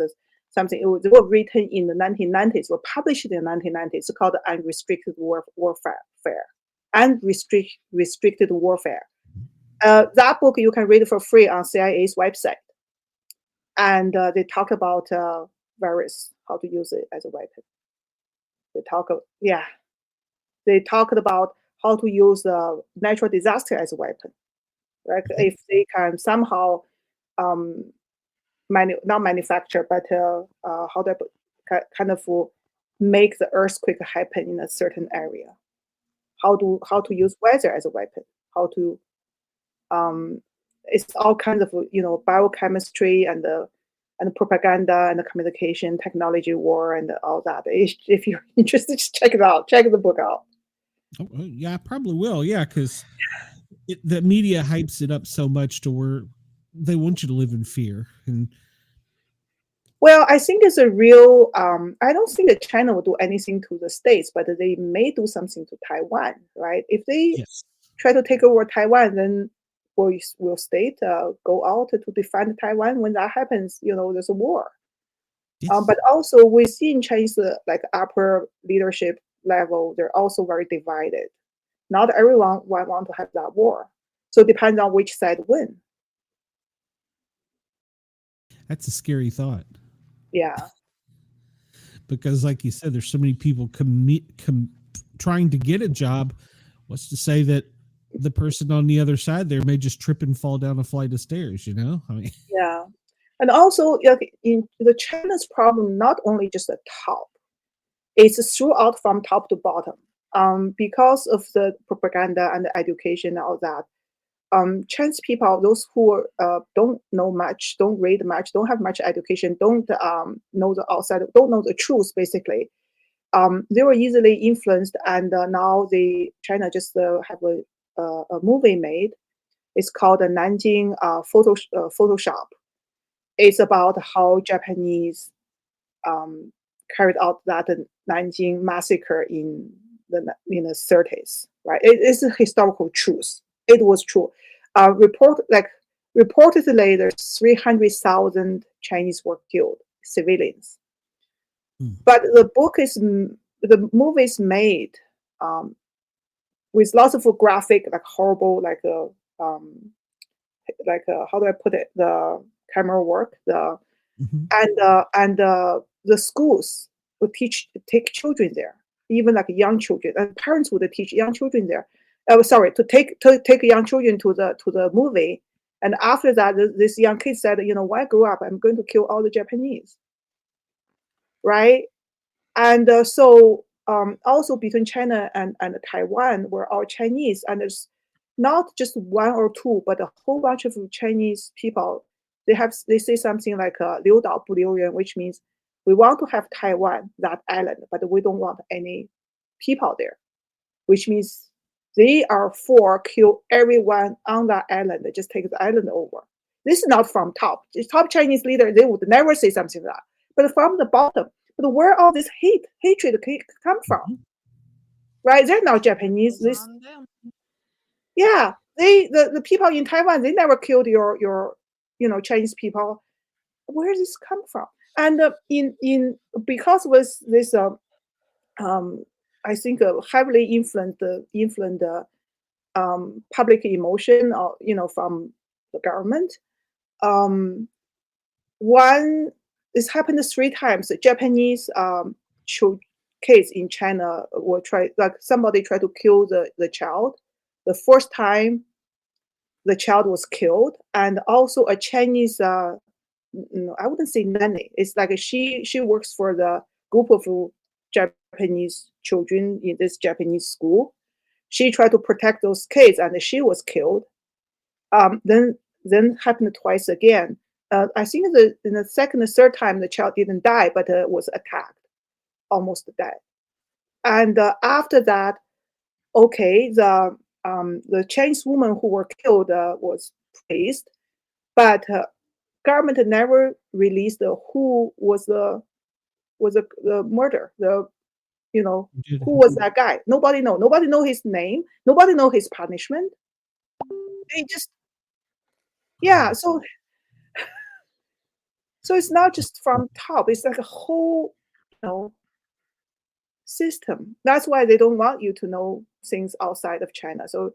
something. They were written in the 1990s, were published in the 1990s. It's called Unrestricted Warfare. Unrestricted Warfare. That book you can read for free on CIA's website. And they talk about various, how to use it as a weapon. They talked about how to use natural disaster as a weapon. Right? If they can somehow not manufacture, but how to kind of make the earthquake happen in a certain area. How to use weather as a weapon. How to it's all kinds of biochemistry and propaganda and the communication technology war and all that. If you're interested, just check it out. Check the book out. Oh, yeah, I probably will. Yeah, because the media hypes it up so much to where they want you to live in fear. And well, I think it's a real. I don't think that China will do anything to the states, but they may do something to Taiwan, right? If they try to take over Taiwan, then will state go out to defend Taiwan? When that happens, there's a war. Yes. But also within Chinese like upper leadership level, they're also very divided. Not everyone want to have that war. So it depends on which side win. That's a scary thought. Yeah. Because like you said, there's so many people trying to get a job. What's to say that the person on the other side there may just trip and fall down a flight of stairs, I mean. Yeah. And also in the China's problem, not only just the top, it's throughout from top to bottom. Because of the propaganda and the education and all that, Chinese people, those who don't know much, don't read much, don't have much education, don't know the outside, don't know the truth, basically, they were easily influenced. And now China just have a movie made. It's called the Nanjing Photoshop. It's about how Japanese carried out that Nanjing massacre in the 30s, right? It is a historical truth. It was true. Reportedly, there's 300,000 Chinese were killed, civilians. But the movie is made with lots of graphic, like horrible, how do I put it? The camera work, and the schools would take children there, even like young children, and parents would teach young children there. To take young children to the movie, and after that, this young kid said, when I grow up, I'm going to kill all the Japanese, right? And so also between China and Taiwan, we're all Chinese, and there's not just one or two, but a whole bunch of Chinese people. They say something like "liu dao bu liu yuan," which means we want to have Taiwan, that island, but we don't want any people there, which means they are for kill everyone on that island. They just take the island over. This is not from top. The top Chinese leader, they would never say something like that. But from the bottom, but where all this hatred come from? Right? They're not Japanese. The people in Taiwan, they never killed your Chinese people. Where does this come from? And because with this I think heavily influenced public emotion, from the government. One, this happened 3 times. The Japanese kids in China will somebody tried to kill the child. The first time, the child was killed, and also a Chinese, I wouldn't say nanny. It's like she works for the group of Japanese children in this Japanese school. She tried to protect those kids, and she was killed. Then happened twice again. I think in the second and third time, the child didn't die, but was attacked, almost dead. And after that, the Chinese woman who were killed was praised, but government never released who was the murder. Who was that guy? Nobody know. Nobody know his name. Nobody know his punishment. They just Yeah, so it's not just from top, it's like a whole, system. That's why they don't want you to know things outside of China. So,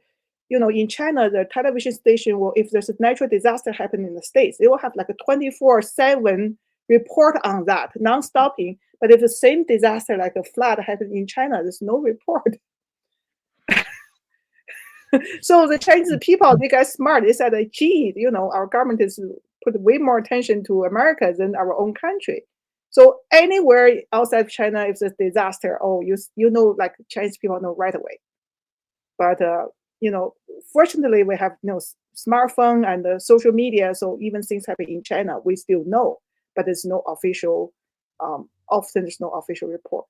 in China, the television station will, if there's a natural disaster happening in the States, they will have like a 24/7 report on that, non-stopping. But if the same disaster like a flood happened in China, there's no report. So the Chinese people, they got smart. They said, gee, our government is put way more attention to America than our own country. So anywhere outside of China, if there's a disaster, like Chinese people know right away. But fortunately, we have smartphone and social media, so even things happen in China, we still know. But there's no official. Often there's no official report.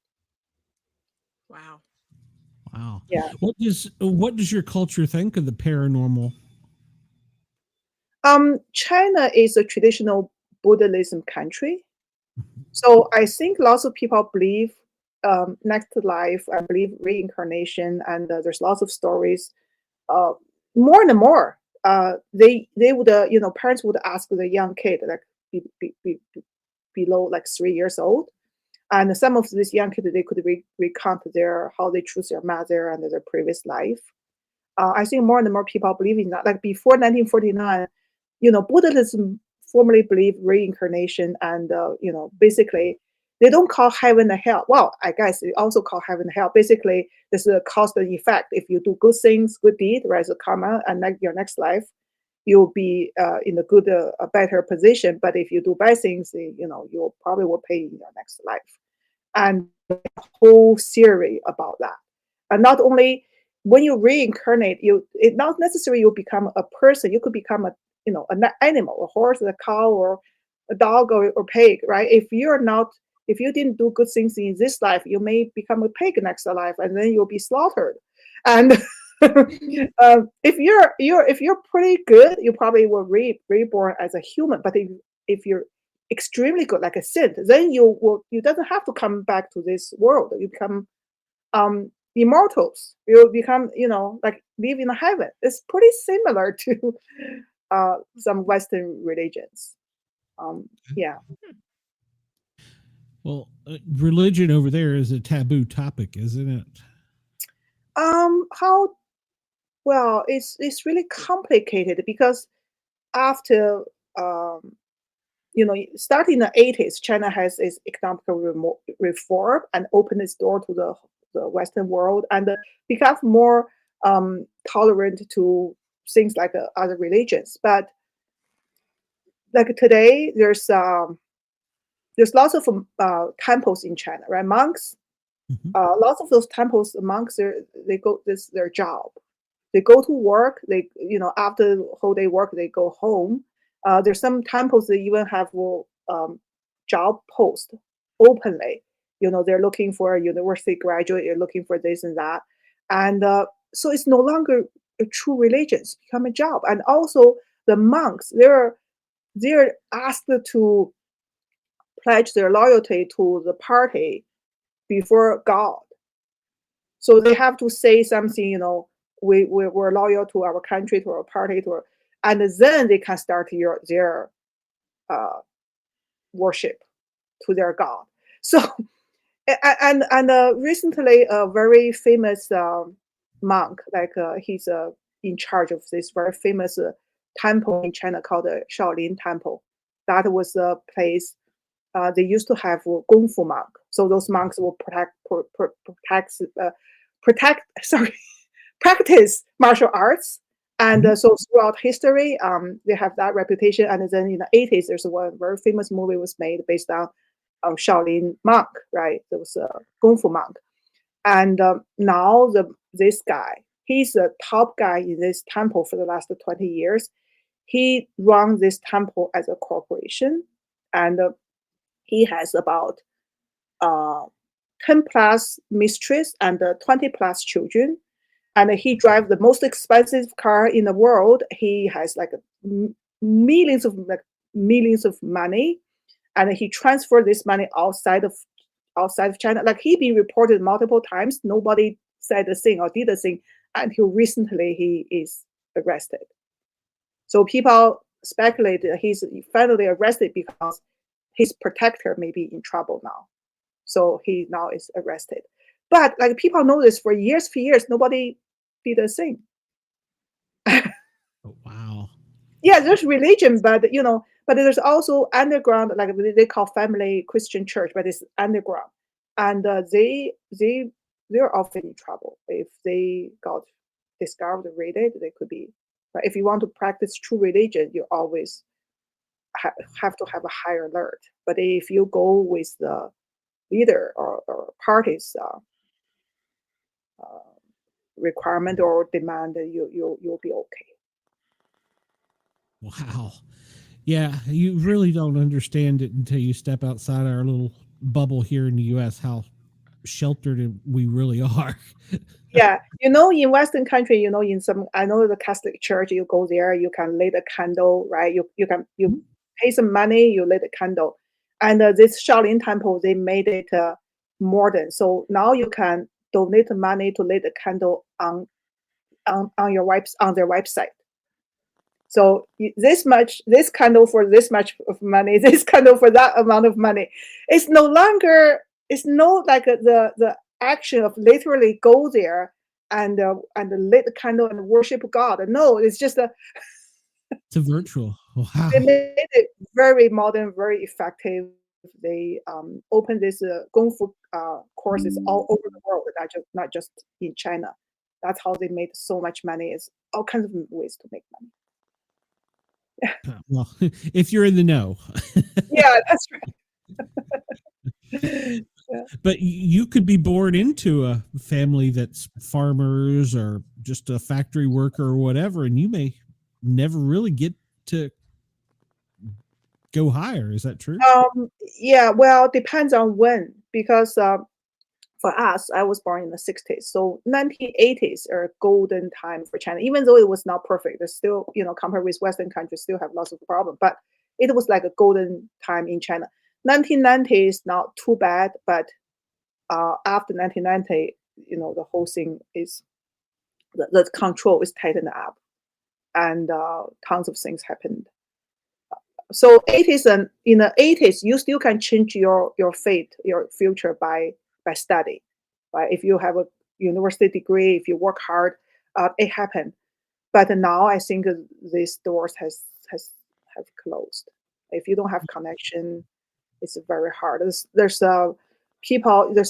Wow. Wow. Yeah. What does your culture think of the paranormal? China is a traditional Buddhism country. So I think lots of people believe next life, I believe reincarnation, and there's lots of stories. More and more, they would, parents would ask the young kid, like below like 3 years old, and some of these young kids, they could recount how they choose their mother and their previous life. I think more and more people believe in that. Like before 1949, Buddhism formally believed reincarnation, and basically they don't call heaven and hell. Well, I guess they also call heaven and hell. Basically, this is a cause and effect. If you do good things, good deed, rise of karma, and your next life, you'll be in a better position. But if you do bad things, you probably will pay in your next life. And the whole theory about that. And not only when you reincarnate, it not necessarily you become a person. You could become an animal, a horse, a cow, or a dog, or pig, right? If you didn't do good things in this life, you may become a pig next life, and then you'll be slaughtered. And if you're pretty good, you probably will reborn as a human. But if you're extremely good, like a saint, then you doesn't have to come back to this world. You become immortals. You become like live in heaven. It's pretty similar to some Western religions. Yeah. Well, religion over there is a taboo topic, isn't it? How well, it's really complicated because after starting in the 80s, China has its economic reform and opened its door to the Western world and become more tolerant to things like other religions. But like today, there's lots of temples in China, right? Monks, lots of those temples, monks, they go, this is their job. They go to work. They, after the whole day work, they go home. There's some temples that even have job post openly. They're looking for a university graduate. They're looking for this and that, and so it's no longer a true religion. It's become a job. And also the monks, they're asked to pledge their loyalty to the party before God. So they have to say something, we're loyal to our country, to our party, and then they can start their worship to their God. So, and recently, a very famous monk, like he's in charge of this very famous temple in China called the Shaolin Temple. That was a place they used to have Kung Fu monk. So those monks will practice martial arts. And so throughout history, they have that reputation. And then in the 80s, there's one very famous movie was made based on Shaolin monk, right? There was a Kung Fu monk. And now this guy, he's the top guy in this temple for the last 20 years. He runs this temple as a corporation. And he has about 10 plus mistress and 20 plus children. And he drives the most expensive car in the world. He has like millions of money, and he transferred this money outside of China. Like he been reported multiple times. Nobody said a thing or did a thing until recently he is arrested. So people speculated he's finally arrested because his protector may be in trouble now. So he now is arrested. But like people know this for years, nobody did a thing. Oh, wow. Yeah, there's religion, but but there's also underground, like they call family Christian church, but it's underground, and they're often in trouble if they got discovered, raided. They could be. But if you want to practice true religion, you always have to have a higher alert. But if you go with the leader or party's requirement or demand, you'll be okay. Wow. Yeah, you really don't understand it until you step outside our little bubble here in the U.S. how sheltered we really are. Yeah, in Western country, in some, I know the Catholic Church, you go there, you can light a candle, right? You pay some money, you light a candle, and this Shaolin temple, they made it modern, so now you can donate money to light a candle on their website. So this candle for this much of money, this candle for that amount of money. It's no longer, it's no like the action of literally go there and lit the candle and worship God. No, it's just It's a virtual. Wow. they made it very modern, very effective. They opened this kung fu courses all over the world, not just in China. That's how they made so much money. It's all kinds of ways to make money. Well, if you're in the know. Yeah, that's right. But you could be born into a family that's farmers or just a factory worker or whatever, and you may never really get to go higher. Is that true? Yeah, well, depends on when, because for us, I was born in the 60s, so 1980s are a golden time for China. Even though it was not perfect, there's still, compared with Western countries, still have lots of problems, but it was like a golden time in China. 1990s, not too bad, but after 1990, the whole thing is, the control is tightened up, and tons of things happened. So 80s, and in the 80s, you still can change your fate, your future by study. Right? If you have a university degree, if you work hard, it happened. But now I think these doors have closed. If you don't have connection, it's very hard. There's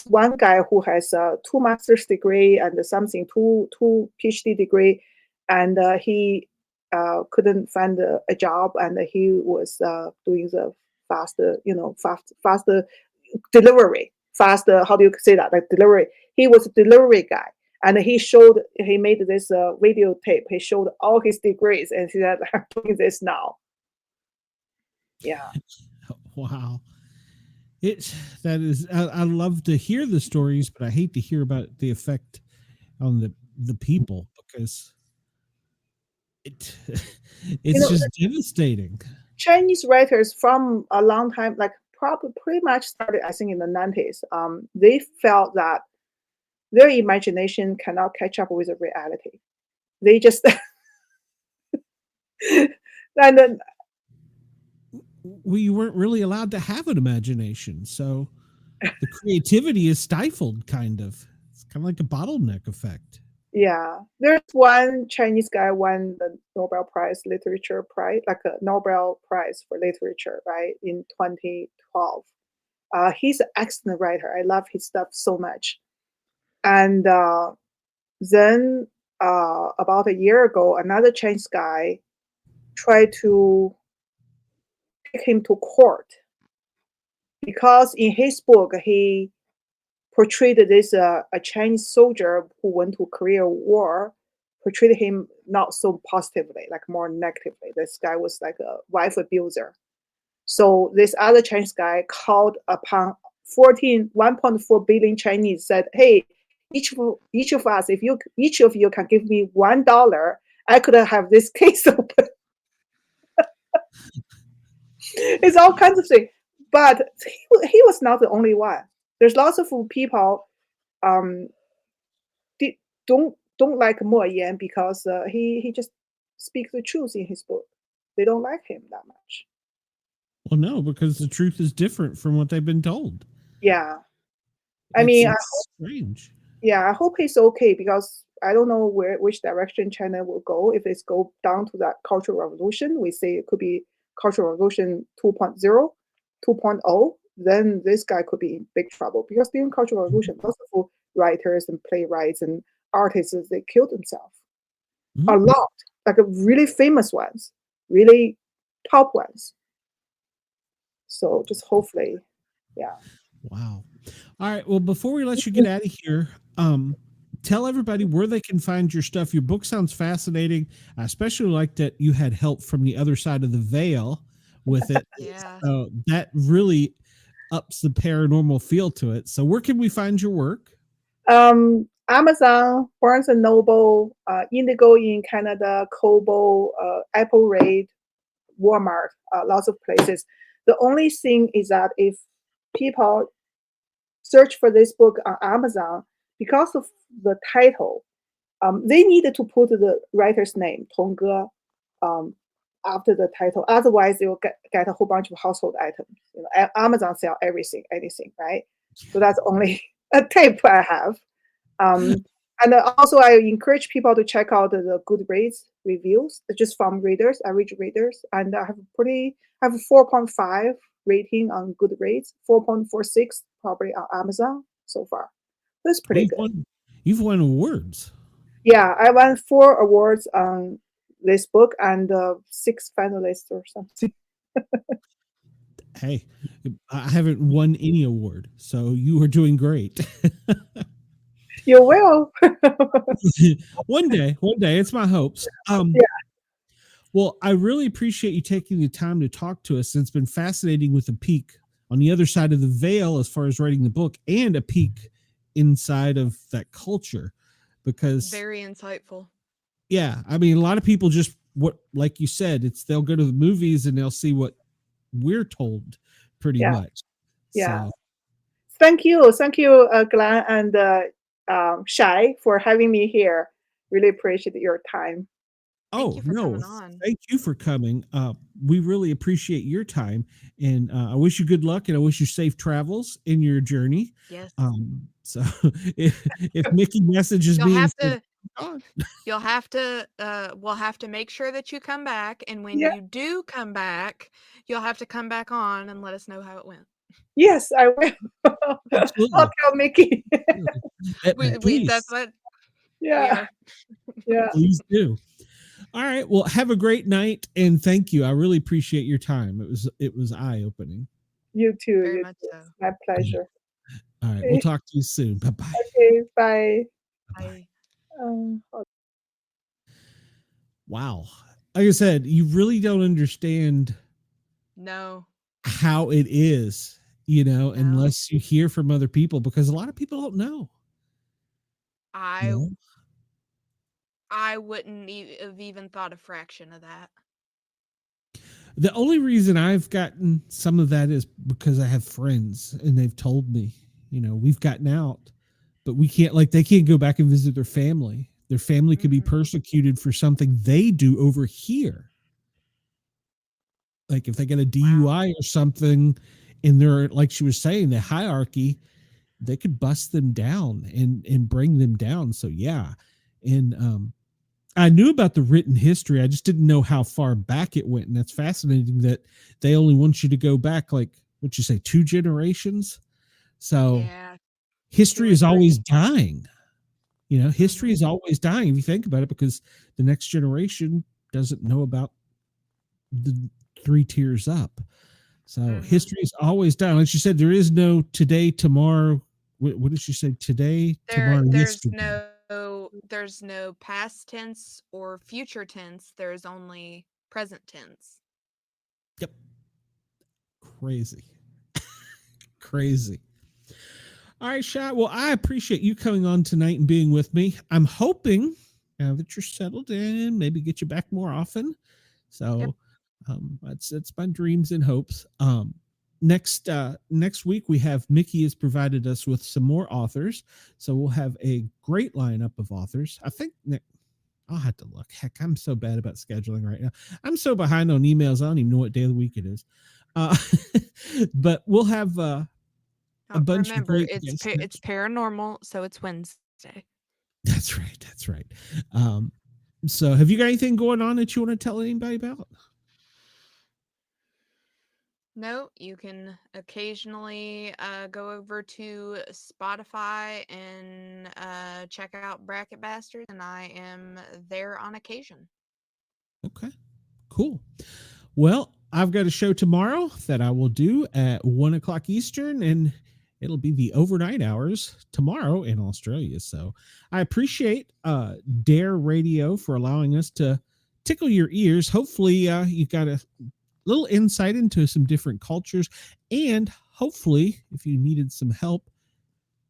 one guy who has 2 master's degree and two PhD degree, and he couldn't find a job, and he was doing the fast delivery. How do you say that? Like delivery. He was a delivery guy, and he made this video tape. He showed all his degrees, and he said, "I'm doing this now." Yeah. Wow. I love to hear the stories, but I hate to hear about the effect on the people, because it's just devastating. Chinese writers from a long time, like probably pretty much started, I think, in the 90s. They felt that their imagination cannot catch up with the reality. They just and then We weren't really allowed to have an imagination, so the creativity is stifled, kind of. It's kind of like a bottleneck effect. yeah, there's one Chinese guy won the Nobel Prize, Literature Prize, like a Nobel Prize for Literature, right, in 2012. He's an excellent writer. I love his stuff so much. And then about a year ago, another Chinese guy tried to take him to court because in his book he portrayed this a Chinese soldier who went to Korea War, portrayed him not so positively, like more negatively. This guy was like a wife abuser. So this other Chinese guy called upon 1.4 billion Chinese, said, "Hey, each of us, if each of you can give me $1, I could have this case open." It's all kinds of things, but he was not the only one. There's lots of people don't like Mo Yan because he just speaks the truth in his book. they don't like him that much. Well, no, because the truth is different from what they've been told. Yeah. I mean, It's strange. I hope he's okay, because I don't know which direction China will go. If it's go down to that cultural revolution, we say it could be cultural revolution 2.0, 2.0, then this guy could be in big trouble, because during cultural revolution, lots of writers and playwrights and artists, they killed themselves. A lot, like really famous ones, really top ones. So just hopefully, yeah. Wow. All right. Well, before we let you get out of here, tell everybody where they can find your stuff. Your book sounds fascinating. I especially like that you had help from the other side of the veil with it. Yeah. So that really ups the paranormal feel to it. So where can we find your work? Amazon, Barnes and Noble, Indigo in Canada, Kobo, Apple Raid, Walmart, lots of places. The only thing is that if people search for this book on Amazon, because of the title, they needed to put the writer's name, Tong Ge, after the title. Otherwise, they will get a whole bunch of household items. You know, Amazon sell everything, anything, right? So that's only a tip I have. And also, I encourage people to check out the Goodreads reviews, just from readers, average readers. And I have a 4.5 rating on Goodreads, 4.46 probably on Amazon so far. That's pretty good. You've won awards. Yeah, I won 4 awards on this book and 6 finalists or something. Hey, I haven't won any award, so you are doing great. You will. One day, it's my hopes. Well, I really appreciate you taking the time to talk to us. It's been fascinating with a peek on the other side of the veil as far as writing the book, and a peek inside of that culture, because very insightful. Yeah, I mean, a lot of people just, what, like you said, they'll go to the movies and they'll see what we're told, pretty much. Yeah. So. Thank you, Glenn and Shai, for having me here. Really appreciate your time. Thank you for coming on. Thank you for coming. We really appreciate your time, and I wish you good luck, and I wish you safe travels in your journey. Yes. So if Mickey messages me, we'll have to make sure that you come back, and when you do come back, you'll have to come back on and let us know how it went. Yes, I will. I'll tell Mickey. That's what. Yeah. Please do. All right. Well, have a great night, and thank you. I really appreciate your time. It was eye-opening. You too. Very much so. My pleasure. All right. We'll talk to you soon. Bye-bye. Okay. Bye. Bye. Wow. Like I said, you really don't understand how it is, unless you hear from other people, because a lot of people don't know. I wouldn't have even thought a fraction of that. The only reason I've gotten some of that is because I have friends and they've told me, we've gotten out, but they can't go back and visit their family. Their family could be persecuted for something they do over here. Like if they get a DUI or something in their, like she was saying, the hierarchy, they could bust them down and bring them down. So yeah. And, I knew about the written history. I just didn't know how far back it went. And that's fascinating that they only want you to go back, like, what'd you say, 2 generations? So history is always dying. History is always dying if you think about it, because the next generation doesn't know about the 3 tiers up. So history is always dying. Like she said, there is no today, tomorrow. What did she say? Today, tomorrow, yesterday. There's no past tense or future tense. There's only present tense. Yep. Crazy. Crazy. All right, Shai. Well, I appreciate you coming on tonight and being with me. I'm hoping now that you're settled in, maybe get you back more often. So that's my dreams and hopes. Next week we have Mickey has provided us with some more authors, so we'll have a great lineup of authors. I think I'll have to look. Heck, I'm so bad about scheduling right now. I'm so behind on emails. I don't even know what day of the week it is. But we'll have a bunch of Remember, great it's guests it's paranormal, so it's Wednesday. That's right. That's right. So have you got anything going on that you want to tell anybody about? No, you can occasionally go over to Spotify and check out Bracket Bastards, and I am there on occasion. Okay, cool. Well, I've got a show tomorrow that I will do at 1:00 Eastern, and it'll be the overnight hours tomorrow in Australia. So I appreciate Dare Radio for allowing us to tickle your ears. Hopefully you got a little insight into some different cultures, and hopefully if you needed some help,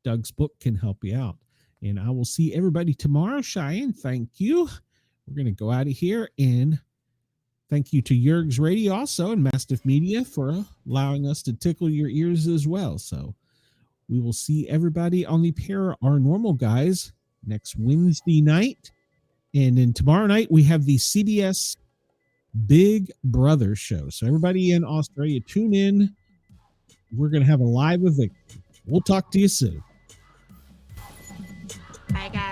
Doug's book can help you out. And I will see everybody tomorrow. Cheyenne, thank you. We're going to go out of here, and thank you to Yerg's Radio also and Mastiff Media for allowing us to tickle your ears as well. So we will see everybody on the Para OR Normal Guyz next Wednesday night. And then tomorrow night, we have the CBS Big Brother show. So everybody in Australia, tune in. We're going to have a live event. We'll talk to you soon. Bye, guys.